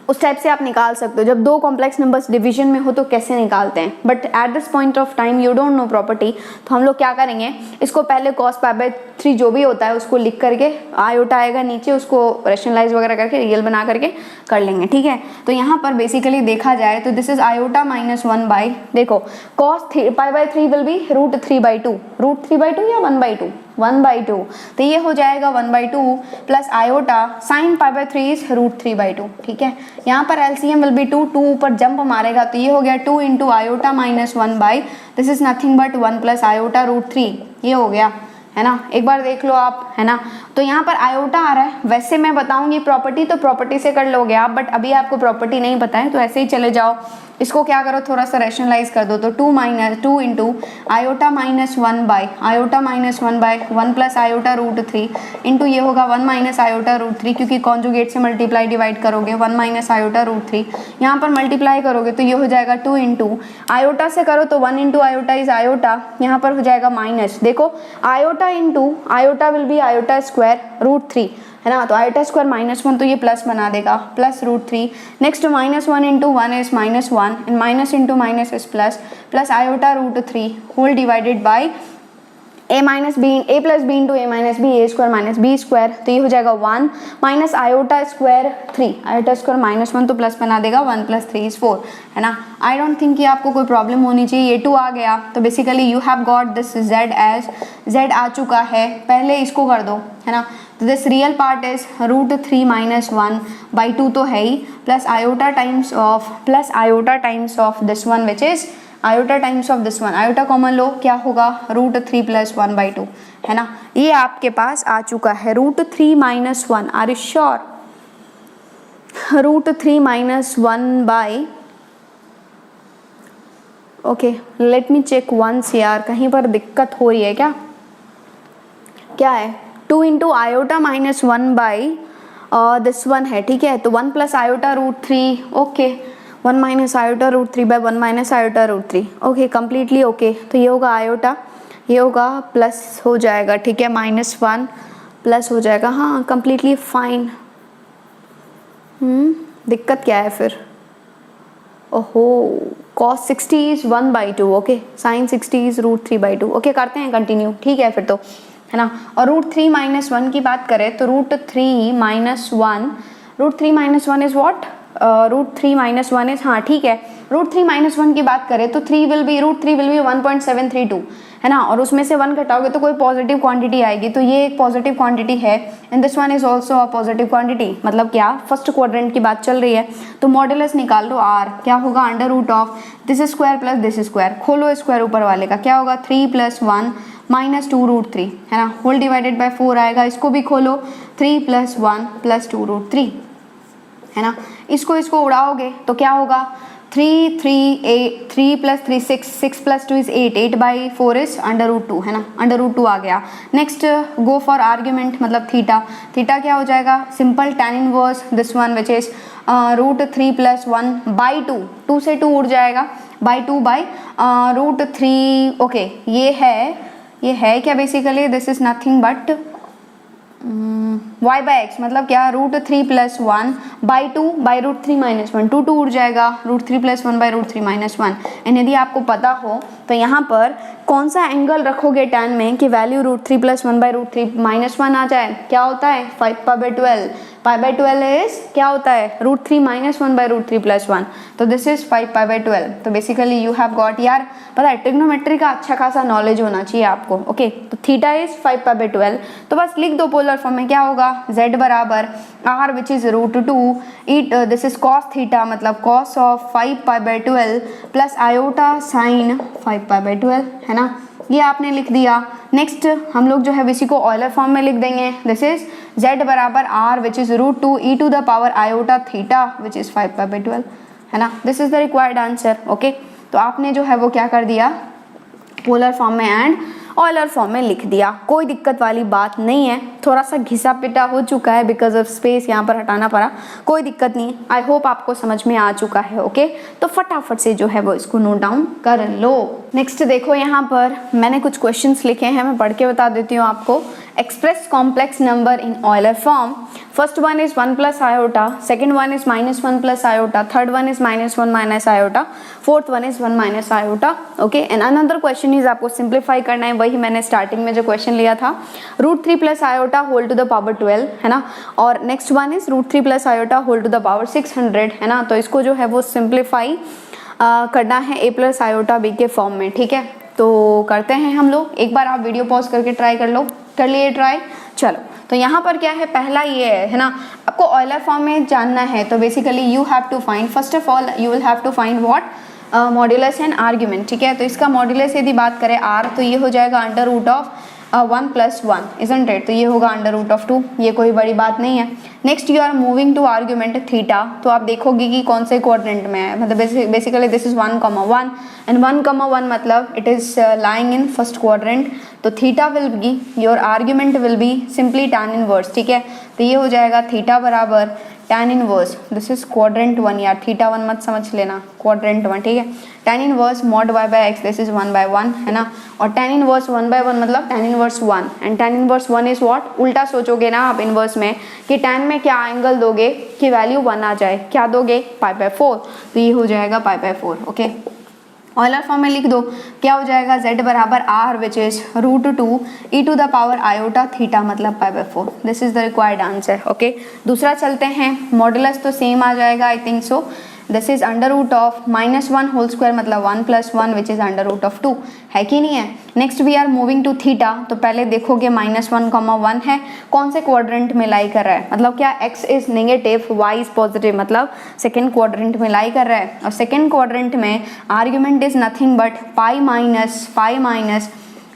उस टाइप से आप निकाल सकते हो। जब दो कॉम्प्लेक्स नंबर्स डिवीजन में हो तो कैसे निकालते हैं, but at this point of time you don't know property, तो हम लोग क्या करेंगे, इसको पहले cos पाई बाई 3 जो भी होता है उसको लिख करके, आयोटा आएगा नीचे, उसको रेशनलाइज वगैरह करके रियल बना करके कर लेंगे, ठीक है। तो यहाँ पर बेसिकली देखा जाए तो this is iota minus 1 by, देखो cos pi by 3 will be root 3/2, root 3/2 या 1/2, 1/2, तो ये हो जाएगा 1/2 plus iota sine pi by 3 is root 3/2, ठीक है। यहाँ पर एलसीएम विल बी 2, 2 ऊपर जंप मारेगा तो ये हो गया 2 into iota minus 1 by this is nothing but 1 plus iota root 3, ये हो गया, है ना। एक बार देख लो आप, है ना। तो यहाँ पर आयोटा आ रहा है, वैसे मैं बताऊंगी प्रॉपर्टी तो प्रॉपर्टी से कर लोगे आप, बट अभी आपको प्रॉपर्टी नहीं पता है तो ऐसे ही चले जाओ, इसको क्या करो थोड़ा सा रेशनलाइज कर दो, तो 2 into iota minus 1 by iota minus 1 by 1 plus iota root 3 into ये होगा 1 माइनस आयोटा रूट 3, क्योंकि कॉन्जुगेट से मल्टीप्लाई डिवाइड करोगे 1 माइनस आयोटा रूट 3, यहाँ पर मल्टीप्लाई करोगे तो ये हो जाएगा 2 इंटू आयोटा से करो तो 1 इंटू आयोटा इज आयोटा, यहाँ पर हो जाएगा माइनस, देखो iota into iota will be iota square root 3, है ना। तो आयोटा स्क्वायर -1 तो ये प्लस बना देगा, plus root 3, next -1 into 1 is -1 and minus into minus is plus, plus iota root 3 whole divided by a minus b, a plus b into a minus b, a square minus b square, तो ये हो जाएगा 1 minus iota square 3, iota square -1 तो plus बना देगा, 1 plus 3 is 4, है ना। I don't think कि आपको कोई प्रॉब्लम होनी चाहिए, ये 2 आ गया तो basically you have got this z as z आ चुका है, पहले इसको कर दो, है ना। तो this real part is root 3 minus 1 by 2 तो है ही, plus iota times of this one which is iota times of this one, iota common लो क्या होगा रूट 3 प्लस 1/2, है ना। ये आपके पास आ चुका है root 3 minus 1, are you sure, root 3 minus 1 by, okay let me check once यार, कहीं पर दिक्कत हो रही है क्या है, 2 into iota minus 1 by this one है, ठीक है। तो 1 plus iota root 3, okay 1 minus iota root 3 by 1 minus iota root 3, okay completely okay. तो ये होगा आयोटा, ये होगा प्लस हो जाएगा, ठीक है, -1 प्लस हो जाएगा, हाँ कम्प्लीटली फाइन। दिक्कत क्या है फिर, ओहो cos 60 is 1/2, okay sine 60 is root 3/2, okay करते हैं कंटिन्यू, ठीक है फिर तो, है ना। और रूट 3 माइनस 1 की बात करें तो root 3 minus 1 is what, root 3 minus 1 is, हाँ ठीक है, रूट 3 माइनस 1 की बात करें तो रूट 3 विल बी 1.732, है ना। और उसमें से 1 घटाओगे तो कोई पॉजिटिव क्वांटिटी आएगी, तो ये एक पॉजिटिव क्वांटिटी है and this one is also a positive quantity, मतलब क्या फर्स्ट क्वाड्रेंट की बात चल रही है, तो मॉडुलस निकाल लो r, क्या होगा under root of this square plus this square, खोलो स्क्वायर ऊपर वाले का, क्या होगा 3 + 1 माइनस 2 रूट 3, है ना, होल डिवाइडेड बाय 4 आएगा, इसको भी खोलो 3 + 1 + 2 रूट 3, है ना। इसको उड़ाओगे तो क्या होगा 3 + 3 6 + 2 इज 8/4 इज अंडर रूट 2, है ना, अंडर रूट 2 आ गया। नेक्स्ट गो फॉर आर्ग्यूमेंट, मतलब थीटा क्या हो जाएगा, simple tan inverse this one which is root 3 + 1/2, 2 से 2 उड़ जाएगा, /2 बाई रूट 3, ओके ये है क्या basically, this is nothing but y/x, मतलब क्या रूट 3 + 1/2 बाई रूट 3 - 1, 2 उड़ जाएगा, रूट 3 + 1 बाई रूट 3 - 1। एंड यदि आपको पता हो तो यहाँ पर कौन सा एंगल रखोगे tan में कि वैल्यू रूट 3 + 1 बाई रूट 3 - 1 आ जाए, क्या होता है 5π/12, π/12 इज क्या होता है रूट 3 - 1 बाई रूट 3 + 1, तो दिस इज 5π/12। तो बेसिकली यू हैव गॉट, यार पता है ट्रिग्नोमेट्री का अच्छा खासा नॉलेज होना चाहिए आपको, ओके। तो थीटा इज 5π/12, तो बस लिख दो पोलर फॉर्म में, क्या होगा z बराबर r which is root 2 this is cos theta, मतलब cos of 5π/12 plus iota sine 5π/12, है ना, ये आपने लिख दिया। नेक्स्ट हम लोग जो है इसी को ऑयलर फॉर्म में लिख देंगे, दिस इज z बराबर r which is root 2 e⁻ iota theta which is 5π/12, है ना। This is the required answer, okay. तो आपने जो है वो क्या कर दिया, पोलर फॉर्म में एंड ऑयलर फॉर्म में लिख दिया, कोई दिक्कत वाली बात नहीं है। थोड़ा सा घिसा पिटा हो चुका है बिकॉज ऑफ स्पेस यहाँ पर हटाना पड़ा, कोई दिक्कत नहीं, आई होप आपको समझ में आ चुका है, ओके। तो फटाफट से जो है वो इसको नोट डाउन कर लो। नेक्स्ट देखो यहाँ पर मैंने कुछ क्वेश्चंस लिखे हैं, मैं पढ़ के बता देती हूँ आपको। Express complex number in Euler form. First one is 1 plus iota, second one is -1 plus iota, third one is -1 minus iota, fourth one is 1 minus iota. Okay, and another question is आपको simplify करना है, वही मैंने starting में जो question लिया था, √3 plus iota whole to the power 12 है ना, और next one is √3 plus iota whole to the power 600 है ना। तो इसको जो है वो सिंप्लीफाई करना है a प्लस आयोटा b के फॉर्म में, ठीक है। तो करते हैं हम लोग, एक बार आप वीडियो पॉज करके ट्राई कर लो, कर लिए ट्राई। चलो, तो यहाँ पर क्या है, पहला ये है ना, आपको ऑयलर फॉर्म में जानना है, तो basically you have to find, first of all you will have to find what modulus and argument, ठीक है। तो इसका मॉड्यूलस यदि बात करें r, तो ये हो जाएगा √1 प्लस 1 इजंट इट, तो ये होगा √2, ये कोई बड़ी बात नहीं है। Next you are moving to argument theta, तो आप देखोगे कि कौन से क्वाड्रेंट में है, मतलब बेसिकली दिस इज 1,1 एंड 1,1 मतलब it is lying in first quadrant, तो theta will be, your argument will be simply tan inverse, ठीक है। तो ये हो जाएगा थीटा बराबर tan inverse, this is quadrant 1, यार थीटा 1 मत समझ लेना, क्वाड्रेंट 1, ठीक है। tan inverse mod y/x, this is 1/1 है ना, और tan इनवर्स 1/1 मतलब tan inverse 1, and tan inverse 1 is what, उल्टा सोचोगे ना आप इनवर्स में कि tan में क्या एंगल दोगे कि वैल्यू 1 आ जाए, क्या दोगे π/4, तो ये हो जाएगा π/4। ओके, ऑयलर फॉर्म में लिख दो, क्या हो जाएगा, z बराबर r which is √2 e to the power iota theta मतलब π/4, this is the required answer. Okay, दूसरा चलते हैं, मॉडुलस तो सेम आ जाएगा, I think so, this is √(-1 whole square मतलब 1 प्लस 1 विच इज √2 है कि नहीं है। Next we are moving to theta, तो पहले देखोगे -1,1 है, कौन से क्वाड्रेंट में लाई कर रहा है, मतलब क्या x is negative y is positive, मतलब सेकेंड क्वाड्रेंट में लाई कर रहा है, और सेकेंड क्वाड्रेंट में argument is nothing but pi minus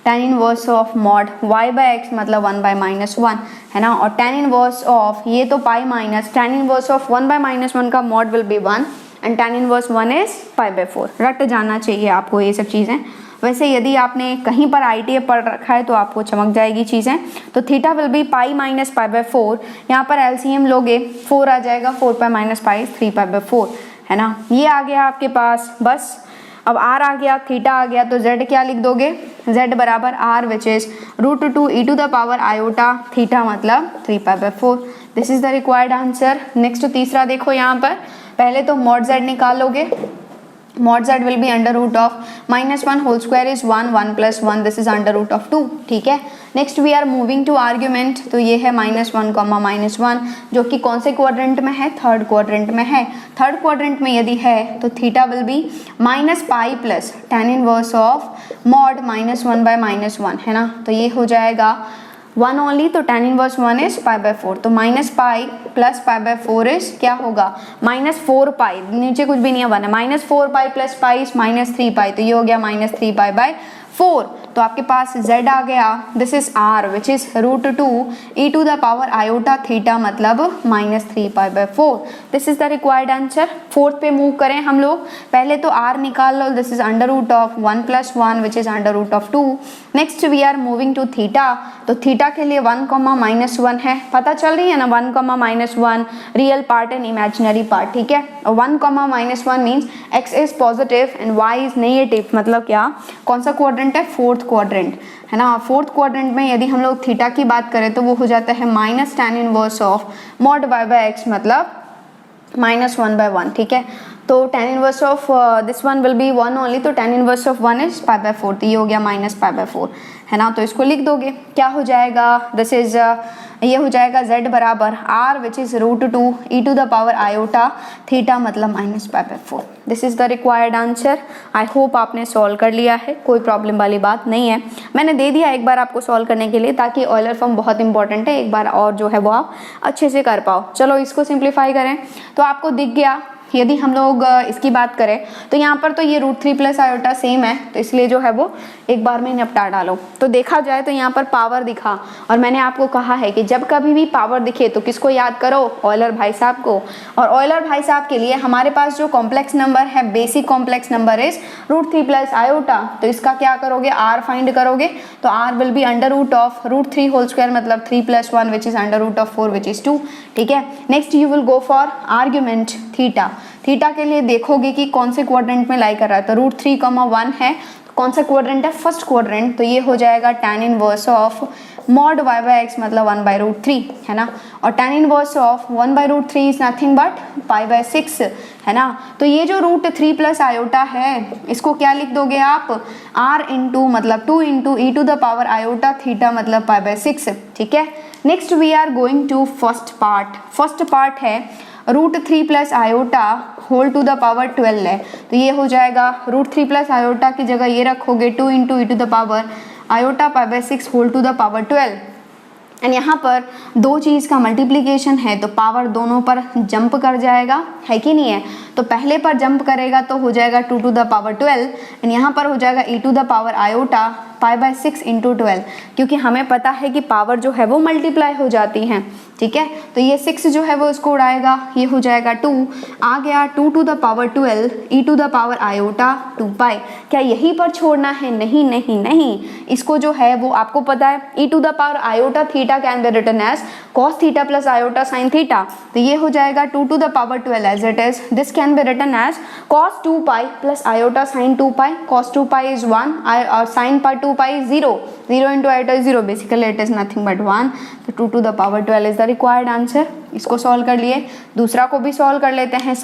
tan inverse of mod y/x मतलब 1/-1 है ना, और tan इनवर्स ऑफ ये तो pi minus tan inverse of 1/-1 का mod will be 1 and tan inverse 1 is π/4। रट जाना चाहिए आपको ये सब चीज़ें, वैसे यदि आपने कहीं पर ITA पढ़ रखा है तो आपको चमक जाएगी चीज़ें। तो theta will be pi minus π/4, यहाँ पर LCM लोगे 4 आ जाएगा, 4π माइनस पाई 3π/4 है ना, ये आ गया आपके पास। बस अब r आ गया, थीटा आ गया, तो z क्या लिख दोगे, z बराबर r which is √2 e to the power iota theta मतलब 3π/4, this is the required answer. Next तीसरा देखो, यहाँ पर पहले तो mod z निकालोगे, mod z will be √(-1 whole square is 1 plus 1 this is √2, ठीक है। Next we are moving to argument, तो ये है -1, जो कि कौन से क्वाड्रेंट में है, थर्ड क्वाड्रेंट में है। थर्ड क्वाड्रेंट में यदि है तो theta will be -π plus tan inverse of mod -1/-1 है ना, तो ये हो जाएगा 1 ओनली, तो tan इनवर्स 1 इज π/4, तो -π प्लस π/4 इज क्या होगा, -4π, नीचे कुछ भी नहीं है, 1 है, -4π प्लस π इज -3π, तो ये हो गया -3π/4। तो आपके पास z आ गया, this is r which is √2 e to the power iota theta मतलब -3π/4, this is the required answer. Fourth पे मूव करें हम लोग, पहले तो r निकाल लो, this is √1 plus 1 which is √2। Next we are moving to theta, तो थीटा के लिए 1, -1 है, पता चल रही है ना, 1, -1 real part and imaginary part, ठीक है। और 1, -1 means x is positive and y is negative, मतलब क्या, कौन सा क्वाड्रेंट है, फोर्थ क्वाड्रेंट है ना। फोर्थ क्वाड्रेंट में यदि हम लोग थीटा की बात करें तो वो हो जाता है -tan inverse of mod y/x मतलब -1/1, ठीक है। तो tan inverse of this one will be 1 only, तो tan इनवर्स ऑफ 1 इज π/4, तो ये हो गया -π/4 है ना। तो इसको लिख दोगे, क्या हो जाएगा, दिस इज ये हो जाएगा z बराबर r which is √2 e to the power iota theta मतलब -π/4, this is the required answer. I hope आपने सॉल्व कर लिया है, कोई प्रॉब्लम वाली बात नहीं है, मैंने दे दिया एक बार आपको सॉल्व करने के लिए, ताकि ऑयलर फॉर्म बहुत इंपॉर्टेंट है, एक बार और जो है वो आप अच्छे से कर पाओ। चलो इसको सिंप्लीफाई करें, तो आपको दिख गया। यदि हम लोग इसकी बात करें तो यहाँ पर तो ये √3 प्लस आयोटा सेम है, तो इसलिए जो है वो एक बार में निपटा डालो। तो देखा जाए तो यहाँ पर पावर दिखा, और मैंने आपको कहा है कि जब कभी भी पावर दिखे तो किसको याद करो, ऑयलर भाई साहब को। और ऑयलर भाई साहब के लिए हमारे पास जो कॉम्प्लेक्स नंबर है, basic complex number is √3 plus iota, तो इसका क्या करोगे, r फाइंड करोगे, तो r will be √3 whole square मतलब 3 plus 1 which is √4 which is 2, ठीक है। Next you will go for argument theta. Theta के लिए देखोगे कि कौन से क्वाड्रेंट में लाई कर रहा है, तो √3, 1 है, कौन सा क्वाड्रेंट है, फर्स्ट क्वाड्रेंट, तो ये हो जाएगा tan inverse of mod y by x मतलब 1/√3 है ना, और tan inverse of 1/√3 is nothing but π/6 है ना। तो ये जो √3 प्लस आयोटा है इसको क्या लिख दोगे आप, r इंटू मतलब 2 into e to the power iota theta मतलब π/6, ठीक है। Next we are going to first part है √3 plus iota whole to the power 12 है, तो ये हो जाएगा √3 प्लस आयोटा की जगह ये रखोगे 2 into e to the power iota π/6 whole to the power 12, and यहाँ पर दो चीज़ का मल्टीप्लिकेशन है तो पावर दोनों पर जंप कर जाएगा, है कि नहीं है। तो पहले पर जंप करेगा तो हो जाएगा 2 टू द पावर 12, एंड यहाँ पर हो जाएगा e to the power iota π/6 into 12, क्योंकि हमें पता है कि पावर जो है वो मल्टीप्लाई हो जाती है, ठीक है। तो ये 6 जो है वो इसको उड़ाएगा, ये हो जाएगा 2, आ गया 2 to the power 12 e to the power iota 2π। क्या यहीं पर छोड़ना है, नहीं नहीं नहीं, इसको जो है वो आपको पता है e to the power iota theta can be written as cos theta plus iota sine theta, तो ये हो जाएगा 2 to the power 12 as it is, this can be written as cos 2π plus iota sine 2π, cos 2π is 1 और sign पर 2π is 0, 0 into iota is 0, basically it is nothing but 1, तो 2 to the power 12 is the required answer। इसको solve कर लिए, दूसरा को भी solve कर लेते हैं,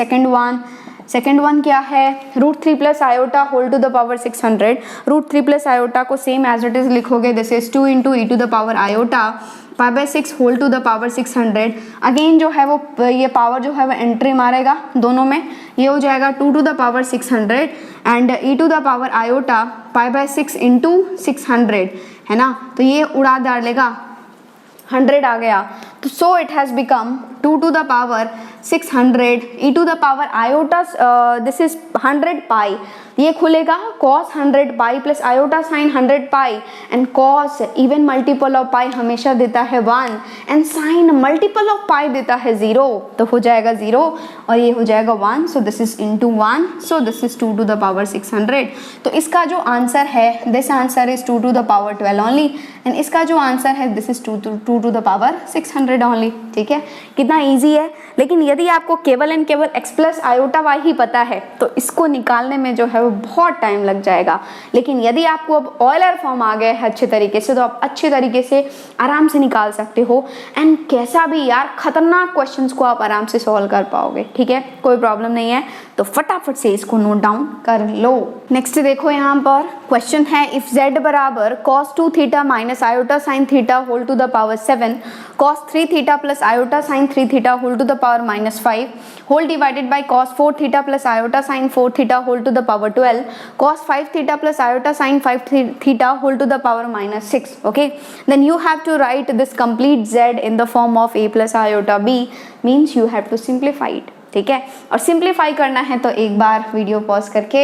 सेकेंड वन क्या है, √3 plus iota whole to the power 600, √3 plus iota को सेम एज इट इज लिखोगे, this is 2 into e to the power iota π/6 whole to the power 600, again जो है वो ये पावर जो है वो एंट्री मारेगा दोनों में, ये हो जाएगा 2 to the power 600 and e to the power iota π/6 into 600 है ना, तो ये उड़ा डालेगा 100 आ गया, तो so it has become 2 to the power 600 e to the power iota this is 100π, ये खुलेगा cos 100π plus iota sine 100π, and cos even multiple of pi हमेशा देता है 1 and sine multiple of pi देता है 0, तो हो जाएगा 0 और ये हो जाएगा 1, so this is into 1, so this is 2 to the power 600। तो इसका जो आंसर है, this answer is 2 to the power 12 only, एंड इसका जो आंसर है this is 2 to the power 600 only, ठीक है। कितना ईजी है, लेकिन यदि आपको केवल एंड केवल x प्लस आयोटा y ही पता है तो इसको निकालने में जो है वो बहुत टाइम लग जाएगा, लेकिन यदि आपको अब ऑयलर फॉर्म आ गया है अच्छे तरीके से तो आप अच्छे तरीके से आराम से निकाल सकते हो, एंड कैसा भी यार खतरनाक क्वेश्चंस को आप आराम से सॉल्व कर पाओगे, ठीक है, कोई प्रॉब्लम नहीं है। तो फटाफट से इसको नोट डाउन कर लो। नेक्स्ट देखो यहाँ पर क्वेश्चन है, इफ z बराबर cos 2 theta minus iota sine theta whole to the power 7, cos 3 theta plus iota sine 3 theta whole to the power -5 whole divided by cos 4 theta plus iota sine 4 theta whole to the power 12, cos 5 theta plus iota sine 5 theta whole to the power -6, okay, then you have to write this complete z in the form of a plus iota b, means you have to simplify it, ठीक है। और simplify करना है तो एक बार video pause करके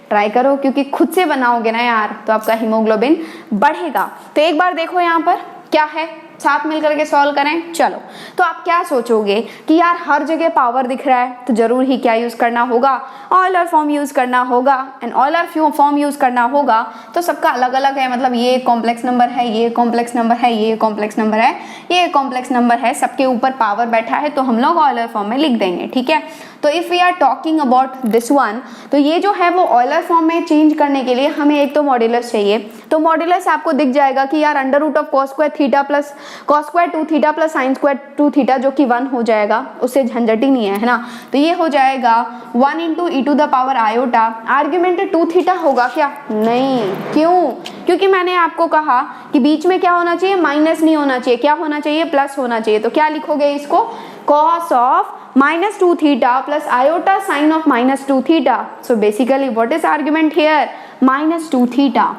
try करो, क्योंकि खुद से बनाओगे ना यार तो आपका हीमोग्लोबिन बढ़ेगा। तो एक बार देखो यहाँ पर क्या है, साथ मिलकर के सॉल्व करें। चलो, तो आप क्या सोचोगे कि यार हर जगह पावर दिख रहा है तो जरूर ही क्या यूज करना होगा, ऑयलर फॉर्म यूज करना होगा, एंड ऑयलर फॉर्म यूज करना होगा तो सबका अलग अलग है, मतलब ये कॉम्प्लेक्स नंबर है, ये कॉम्प्लेक्स नंबर है, ये कॉम्प्लेक्स नंबर है, ये कॉम्प्लेक्स नंबर है, सबके ऊपर पावर बैठा है तो हम लोग ऑयलर फॉर्म में लिख देंगे, ठीक है। तो if we are talking about this one, तो ये जो है वो ऑयलर फॉर्म में चेंज करने के लिए हमें एक तो मॉड्यूलस चाहिए, तो मॉड्यूलस आपको दिख जाएगा कि यार under root of cos square theta plus cos square 2 theta plus sine square 2 theta जो कि 1 हो जाएगा, उससे झंझट ही नहीं है ना। तो ये हो जाएगा 1 into e to the power iota, argument 2 theta होगा क्या, नहीं, क्यों, क्योंकि मैंने आपको कहा कि बीच में क्या होना चाहिए, माइनस नहीं होना चाहिए, क्या होना चाहिए, प्लस होना चाहिए। तो क्या लिखोगे इसको, cos of -2 theta plus iota sine of -2 theta, so basically what is argument here, -2 theta.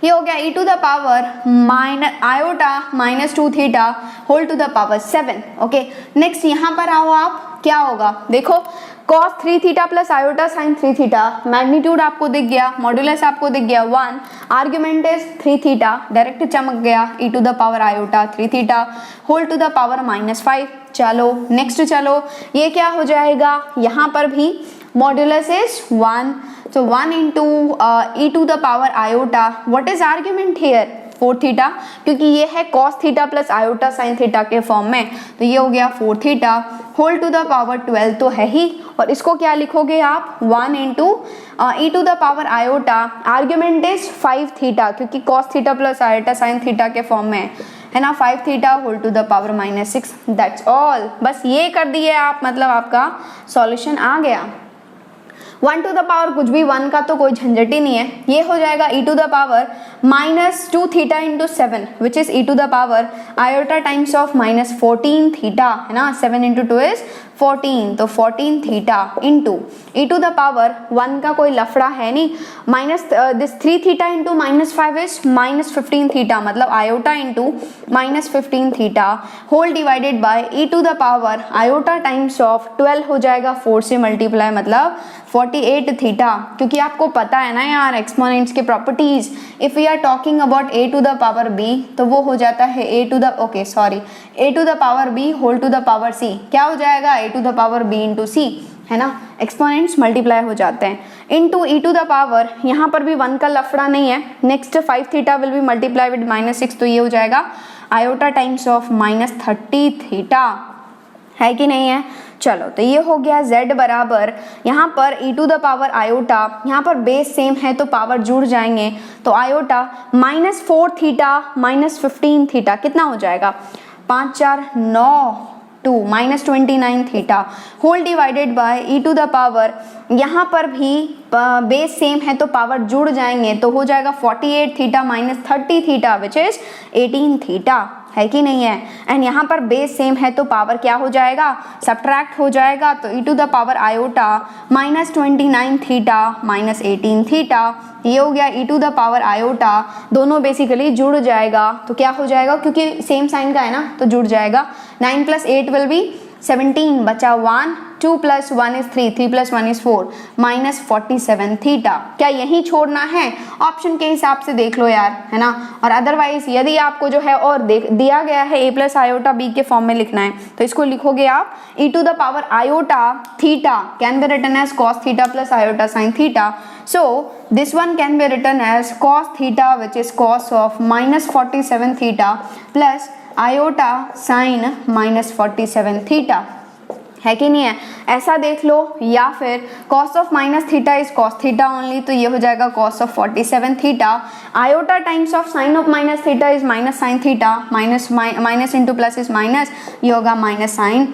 ये हो गया e to the power iota -2 theta whole to the power 7, okay. Next यहाँ पर आओ आप, क्या होगा देखो, cos 3 theta plus iota sine 3 theta, magnitude आपको दिख गया, मॉड्यूलस आपको दिख गया 1, आर्ग्यूमेंट इज 3 थीटा, डायरेक्ट चमक गया e to the power iota 3 theta whole to the power -5। चलो नेक्स्ट, चलो ये क्या हो जाएगा, यहाँ पर भी modulus is 1, so 1 into e to the power iota, what is argument here, 4 theta, क्योंकि ये है cos theta plus iota sin theta के फॉर्म में, तो ये हो गया 4 theta whole to the power 12 तो है ही, और इसको क्या लिखोगे आप 1 into e to the power iota, argument is 5 theta क्योंकि cos theta plus iota sin theta के फॉर्म में है ना, 5 theta whole to the power -6, that's all. बस ये कर दिए आप, मतलब आपका सॉल्यूशन आ गया। 1 टू द पावर कुछ भी 1 का तो कोई झंझट ही नहीं है, ये हो जाएगा e to the power -2 theta into 7 which is e to the power iota times of -14 theta, है ना, 7 इंटू 2 इज 14, तो 14 theta into e to the power 1 का कोई लफड़ा है नहीं, minus this 3 theta into -5 is -15 theta, मतलब iota into -15 theta whole divided by e to the power iota times of 12 हो जाएगा 4 से मल्टीप्लाई, मतलब 48 थीटा, क्योंकि आपको पता है ना यार एक्सपोनेंट्स के properties, if we are talking about a to the power b तो वो हो जाता है a to the power b whole to the power c, क्या हो जाएगा a to the power b into c, है ना, एक्सपोनेंट्स मल्टीप्लाई हो जाते हैं, into e to the power, यहाँ पर भी 1 का लफड़ा नहीं है, next 5 theta will be multiply with -6, तो ये हो जाएगा आयोटा टाइम्स ऑफ -30 थीटा, है कि नहीं है। चलो तो ये हो गया z बराबर, यहाँ पर e to the power iota, यहाँ पर बेस सेम है तो पावर जुड़ जाएंगे, तो आयोटा -4 थीटा -15 थीटा कितना हो जाएगा 5 4 9 2 -29 theta whole divided by e to the power, यहाँ पर भी बेस सेम है तो पावर जुड़ जाएंगे, तो हो जाएगा 48 theta -30 theta which is 18 theta, है कि नहीं है। एंड यहाँ पर बेस सेम है तो पावर क्या हो जाएगा सब्ट्रैक्ट हो जाएगा, तो e to the power iota -29 theta -18 theta, ये हो गया e to the power iota, दोनों बेसिकली जुड़ जाएगा, तो क्या हो जाएगा क्योंकि सेम साइन का है ना तो जुड़ जाएगा, 9 + 8 विल बी 17, बचा 1, 2 + 1 is 3, 3 + 1 is 4, -47 थीटा, क्या यही छोड़ना है, ऑप्शन के हिसाब से देख लो यार, है ना, और अदरवाइज यदि आपको जो है और दिया गया है a + आयोटा b के फॉर्म में लिखना है, तो इसको लिखोगे आप e to the power iota theta can be written as cos theta plus iota sin theta, so this one can be written as cos theta which is cos of -47 theta plus iota sine -47 theta, है कि नहीं है, ऐसा देख लो, या फिर cos of -theta is cos theta only, तो ये हो जाएगा cos of 47 theta, iota times of sine of -theta is -sin theta, minus into plus is minus, ये होगा -sin,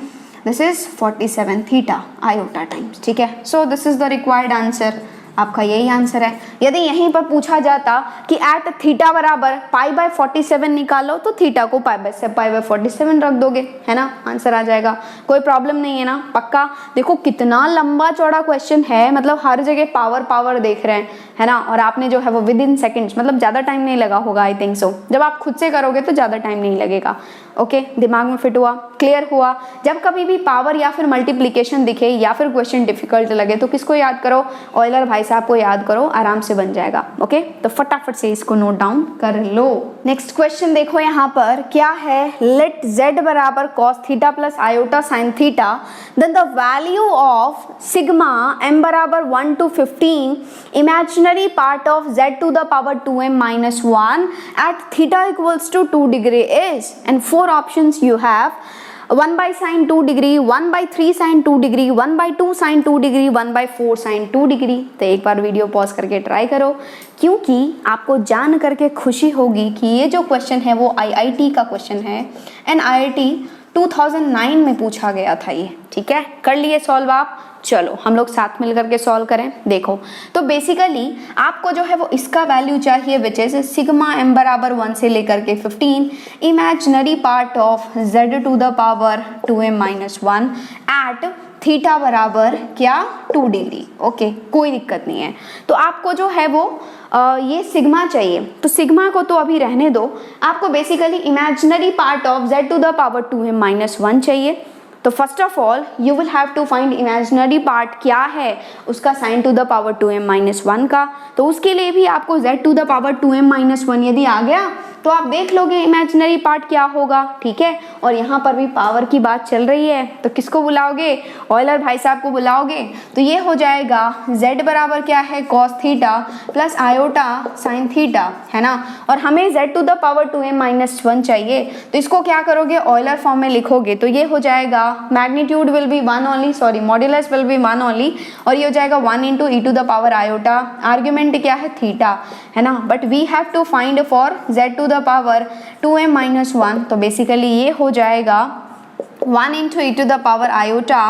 this is 47 theta iota times, ठीक है। So this is the required answer, आपका यही आंसर है। यदि यहीं पर पूछा जाता कि एट थीटा बराबर π/47 निकालो, तो थीटा को π/47 रख दोगे, है ना, आंसर आ जाएगा, कोई प्रॉब्लम नहीं है ना, पक्का। देखो कितना लंबा चौड़ा क्वेश्चन है, मतलब हर जगह पावर देख रहे हैं, है ना, और आपने जो है वो विद इन सेकेंड्स, मतलब ज़्यादा टाइम नहीं लगा होगा, आई थिंक सो, जब आप खुद से करोगे तो ज़्यादा टाइम नहीं लगेगा। ओके, दिमाग में फिट हुआ, क्लियर हुआ। जब कभी भी पावर या फिर मल्टीप्लिकेशन दिखे या फिर क्वेश्चन डिफिकल्ट लगे तो किसको याद करो, ऑयलर भाई साहब को याद करो, आराम से बन जाएगा। ओके, तो फटाफट से इसको नोट डाउन कर लो। नेक्स्ट क्वेश्चन देखो यहाँ पर क्या है, लेट z बराबर cos theta plus iota sine theta, then the value of sigma m बराबर 1 to 15 imaginary part of z to the power 2m minus 1 at theta equals to 2 degree is, and 4 options you have, 1/sin 2 degree, 1/3 sin 2 degree, 1/2 sin 2 degree, 1/4 sin 2 degree। तो एक बार video pause करके try करो, क्योंकि आपको जान करके खुशी होगी कि ये जो क्वेश्चन है वो IIT का क्वेश्चन है, एंड IIT 2009 में पूछा गया था ये, ठीक है। कर लिए सॉल्व आप, चलो हम लोग साथ मिल करके सॉल्व करें। देखो तो बेसिकली आपको जो है वो इसका वैल्यू चाहिए विच इज सिग्मा m बराबर 1 से लेकर के 15 imaginary part of z to the power 2m minus 1 at theta बराबर क्या 2 डिग्री। ओके, कोई दिक्कत नहीं है। तो आपको जो है वो ये सिग्मा चाहिए, तो सिग्मा को तो अभी रहने दो, आपको basically imaginary part of z to the power 2m minus 1 चाहिए। तो first of all you will have to find imaginary part क्या है उसका sign to the power 2m-1 का। तो उसके लिए भी आपको z to the power 2m-1 यदि आ गया तो आप देख लोगे इमेजिनरी पार्ट क्या होगा, ठीक है। और यहाँ पर भी पावर की बात चल रही है तो किसको बुलाओगे, ऑयलर भाई साहब को बुलाओगे। तो ये हो जाएगा z बराबर क्या है cos theta plus iota sine theta, है ना। और हमें z to the power 2m-1 चाहिए तो इसको क्या करोगे, ऑयलर फॉर्म में लिखोगे। तो ये हो जाएगा magnitude will be 1 only, sorry modulus will be 1 only, और ये हो जाएगा 1 into e to the power iota. Argument क्या है, थीटा, है ना। But we have to find for z to the power 2m-1, तो बेसिकली ये हो जाएगा 1 into e to the power iota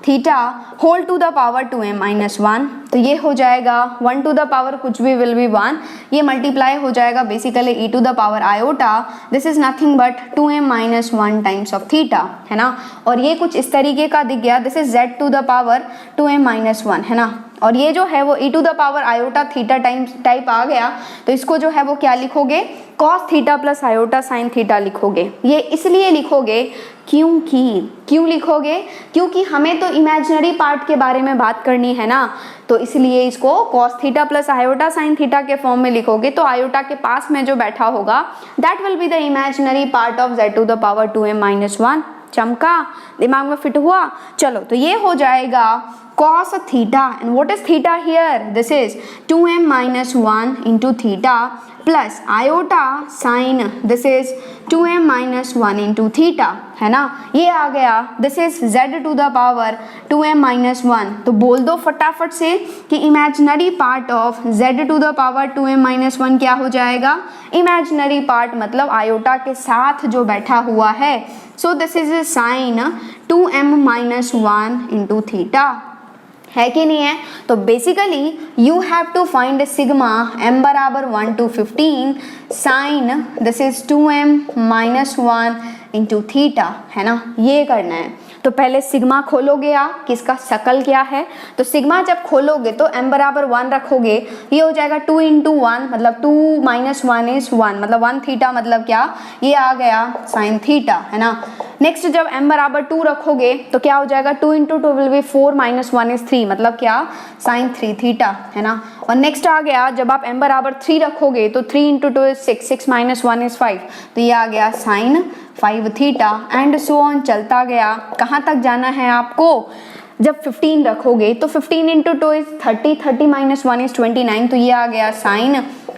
theta whole to the power 2m-1। तो ये हो जाएगा 1 टू द पावर कुछ भी विल बी 1, ये मल्टीप्लाई हो जाएगा basically e to the power iota, this is nothing but 2m-1 times of theta, है ना। और ये कुछ इस तरीके का दिख गया, this is z to the power 2m-1, है ना। और ये जो है वो e to the power iota theta type आ गया तो इसको जो है वो क्या लिखोगे, cos theta plus iota sine theta लिखोगे। ये इसलिए लिखोगे क्यों लिखोगे, क्योंकि हमें तो इमेजिनरी पार्ट के बारे में बात करनी है ना, तो इसलिए इसको cos theta plus iota sine theta के फॉर्म में लिखोगे। तो आयोटा के पास में जो बैठा होगा that will be the imaginary part of z to the power 2m-1। चमका, दिमाग में फिट हुआ। चलो तो ये हो जाएगा cos theta, and what is theta here, this is 2m-1 into theta plus iota sin, this is 2m-1 into theta, है ना। ये आ गया this is z to the power 2m-1। तो बोल दो फटाफट से कि imaginary part of z to the power 2m-1 क्या हो जाएगा, इमेजिनरी पार्ट मतलब आयोटा के साथ जो बैठा हुआ है। So this is sin 2m-1 into theta, है कि नहीं है। तो basically you have to find sigma m बराबर 1 to 15 sine this is 2m-1 into theta, है ना। ये करना है। तो पहले सिग्मा खोलोगे आप किसका शकल क्या है, तो सिग्मा जब खोलोगे तो m बराबर 1 रखोगे, ये हो जाएगा 2 इंटू 1 मतलब 2-1 इज 1 मतलब 1 थीटा मतलब क्या, ये आ गया साइन थीटा, है ना। नेक्स्ट जब m बराबर 2 रखोगे तो क्या हो जाएगा 2 इंटू 2 विल बी 4-1 इज 3 मतलब क्या, साइन 3 थीटा, है ना। और नेक्स्ट आ गया जब आप m बराबर 3 रखोगे तो 3 इंटू 2 इज 6-1 इज 5 तो ये आ गया sine 5 theta and so on चलता गया। कहाँ तक जाना है आपको, जब 15 रखोगे तो 15 इंटू 2 इज 30-1 इज 29 तो ये आ गया साइन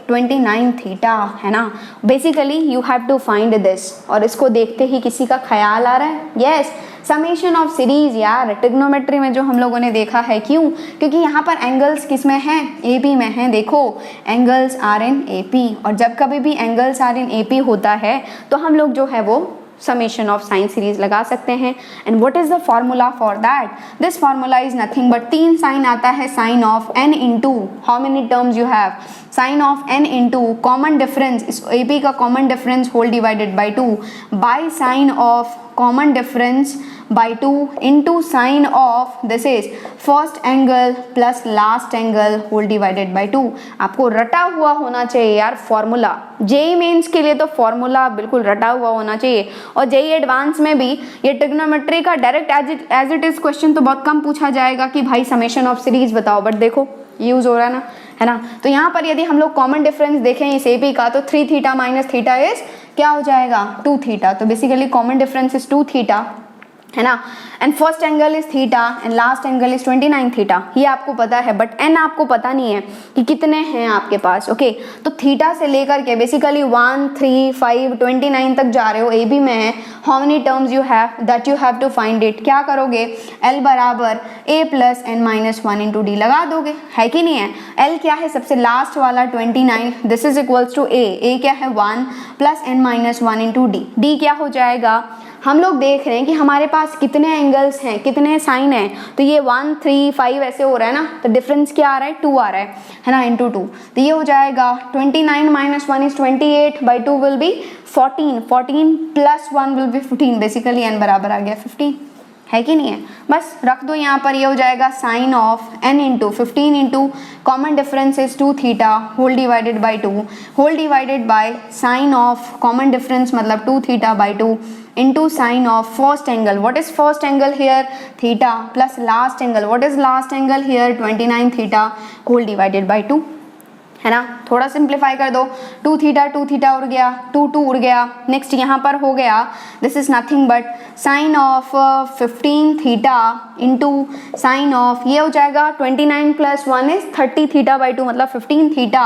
29 थीटा, है ना। Basically you have to find this. और इसको देखते ही किसी का ख्याल आ रहा है, यस समेशन ऑफ सीरीज यार, ट्रिग्नोमेट्री में जो हम लोगों ने देखा है। क्यों, क्योंकि यहाँ पर एंगल्स किस में हैं, AP में हैं। देखो एंगल्स आर इन AP, और जब कभी भी एंगल्स आर इन AP होता है तो हम लोग जो है वो समेशन ऑफ साइन सीरीज लगा सकते हैं। And what is the formula for that, this formula is nothing but 3 sine आता है sine of n into how many terms you have, sine of n into common difference, इस AP का common difference whole divided by 2 by sine of common difference by 2 into sine of this is first angle plus last angle whole divided by 2। आपको रटा हुआ होना चाहिए यार formula, JEE mains के लिए तो फॉर्मूला बिल्कुल रटा हुआ होना चाहिए। और जेई एडवांस में भी ये ट्रिग्नोमेट्री का direct as it is question तो बहुत कम पूछा जाएगा कि भाई समेशन ऑफ सीरीज बताओ, बट देखो यूज हो रहा है ना, है ना। तो यहाँ पर यदि हम लोग कॉमन डिफरेंस देखें इस AP का तो 3 थीटा माइनस थीटा इज क्या हो जाएगा 2 थीटा। तो basically common difference is 2 theta, है ना। And first angle is theta and last angle is 29 theta, ये आपको पता है बट एन आपको पता नहीं है कि कितने हैं आपके पास। ओके तो थीटा से लेकर के बेसिकली 1, 3, 5, 29 तक जा रहे हो, AB में है। How many terms you have that you have to find it, क्या करोगे L बराबर A plus n-1 into D लगा दोगे, है कि नहीं है। L क्या है, सबसे लास्ट वाला 29, this is equals to A क्या है 1 plus n-1 into D, D क्या हो जाएगा, हम लोग देख रहे हैं कि हमारे पास कितने एंगल्स हैं, कितने साइन हैं, तो ये 1, 3, 5 ऐसे हो रहा है ना, तो डिफरेंस क्या आ रहा है 2 आ रहा है ना, इंटू 2। तो ये हो जाएगा 29 minus 1 is 28 by 2 will be 14 plus 1 will be 15, basically n बराबर आ गया 15, है कि नहीं है? बस रख दो यहाँ पर, ये हो जाएगा sine of n into 15 into common difference is 2 theta whole divided by 2 whole divided by sine of common difference मतलब 2 theta by 2 into sine of first angle. What is first angle here? Theta plus last angle. What is last angle here? 29 theta whole divided by 2, है ना? थोड़ा simplify कर दो, 2 theta उड़ गया, 2 उड़ गया। नेक्स्ट यहाँ पर हो गया, this is nothing but sine of 15 theta into sine of, ये हो जाएगा 29 प्लस 1 इज 30 थीटा बाई 2 मतलब 15 theta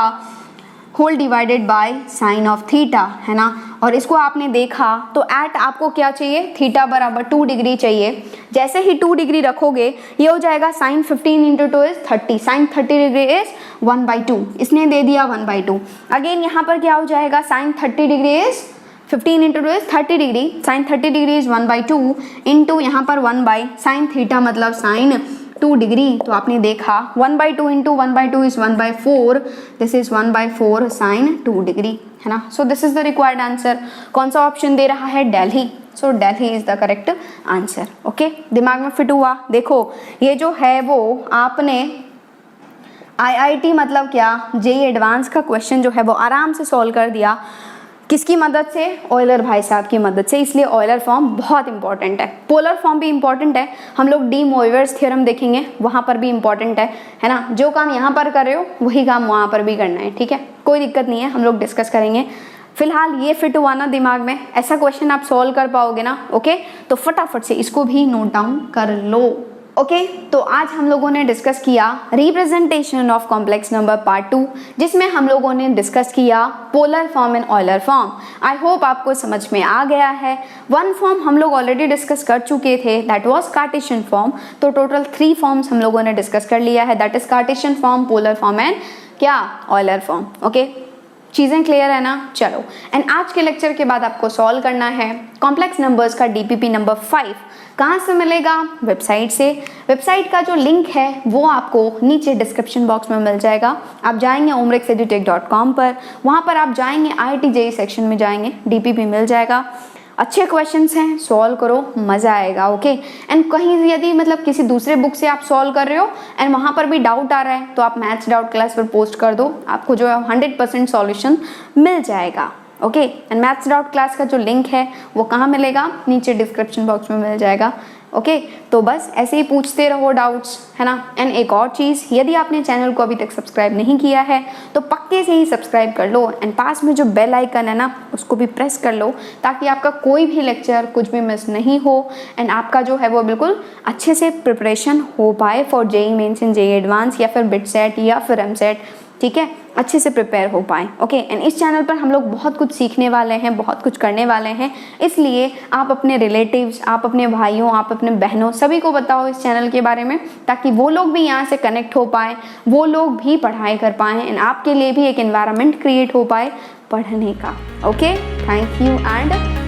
whole divided by sine of theta, है ना? और इसको आपने देखा तो एट आपको क्या चाहिए? थीटा बराबर 2 डिग्री चाहिए। जैसे ही 2 डिग्री रखोगे ये हो जाएगा sine 15 into 2 is 30, sine 30 degree is 1/2, इसने दे दिया 1/2। अगेन यहाँ पर क्या हो जाएगा? Sine 30 degree is 15 into 2 is 30 degree, sine 30 degree is 1/2 into यहाँ पर 1 बाई साइन थीटा मतलब साइन 2 डिग्री। तो आपने देखा 1/2 into 1/2 is 1/4, this is 1/4 sine 2 degree, है ना? So this is the required answer. कौन सा ऑप्शन दे रहा है? Delhi. So Delhi is the correct answer. Okay, दिमाग में फिट हुआ? देखो ये जो है वो आपने IIT मतलब क्या, JEE एडवांस का क्वेश्चन जो है वो आराम से सॉल्व कर दिया। किसकी मदद से? ऑयलर भाई साहब की मदद से। इसलिए ऑयलर फॉर्म बहुत इंपॉर्टेंट है, पोलर फॉर्म भी इंपॉर्टेंट है। हम लोग डी मोइवर्स थ्योरम देखेंगे, वहाँ पर भी इंपॉर्टेंट है ना? जो काम यहाँ पर कर रहे हो वही काम वहाँ पर भी करना है, ठीक है? कोई दिक्कत नहीं है, हम लोग डिस्कस करेंगे। फिलहाल ये फिट हुआ ना दिमाग में? ऐसा क्वेश्चन आप सॉल्व कर पाओगे ना? ओके, तो फटाफट से इसको भी नोट डाउन कर लो। ओके, तो आज हम लोगों ने डिस्कस किया representation of complex number part 2, जिसमें हम लोगों ने डिस्कस किया polar form and Euler form. I hope आपको समझ में आ गया है। वन फॉर्म हम लोग ऑलरेडी डिस्कस कर चुके थे, दैट वाज कार्टेशियन फॉर्म। तो टोटल 3 फॉर्म्स हम लोगों ने डिस्कस कर लिया है, that is Cartesian form, polar form and क्या, ऑयलर फॉर्म। ओके, चीज़ें क्लियर है ना? चलो, एंड आज के लेक्चर के बाद आपको सॉल्व करना है कॉम्प्लेक्स नंबर्स का DPP नंबर 5। कहाँ से मिलेगा? वेबसाइट से। वेबसाइट का जो लिंक है वो आपको नीचे डिस्क्रिप्शन बॉक्स में मिल जाएगा। आप जाएंगे omrexedutech.com पर, वहाँ पर आप जाएंगे IIT JEE सेक्शन में जाएंगे, DPP मिल जाएगा। अच्छे क्वेश्चंस हैं, सॉल्व करो, मज़ा आएगा। ओके, एंड कहीं यदि मतलब किसी दूसरे बुक से आप सॉल्व कर रहे हो एंड वहाँ पर भी डाउट आ रहा है तो आप मैथ्स डाउट क्लास पर पोस्ट कर दो, आपको जो है 100% सॉल्यूशन मिल जाएगा। Okay, and maths doubt class का जो लिंक है वो कहाँ मिलेगा? नीचे डिस्क्रिप्शन बॉक्स में मिल जाएगा। ओके, तो बस ऐसे ही पूछते रहो डाउट्स, है ना? एंड एक और चीज़, यदि आपने चैनल को अभी तक सब्सक्राइब नहीं किया है तो पक्के से ही सब्सक्राइब कर लो, एंड पास में जो बेल आइकन है ना उसको भी प्रेस कर लो, ताकि आपका कोई भी लेक्चर कुछ भी मिस नहीं हो, एंड आपका जो है वो बिल्कुल अच्छे से प्रिपरेशन हो पाए for JEE mains and JEE advance या फिर बिट सेट या फिर MSET, ठीक है? अच्छे से प्रिपेयर हो पाए। ओके, एंड इस चैनल पर हम लोग बहुत कुछ सीखने वाले हैं, बहुत कुछ करने वाले हैं, इसलिए आप अपने रिलेटिव्स, आप अपने भाइयों, आप अपने बहनों सभी को बताओ इस चैनल के बारे में, ताकि वो लोग भी यहाँ से कनेक्ट हो पाए, वो लोग भी पढ़ाई कर पाएँ, एंड आपके लिए भी एक एनवायरनमेंट क्रिएट हो पाए पढ़ने का। Okay, thank you and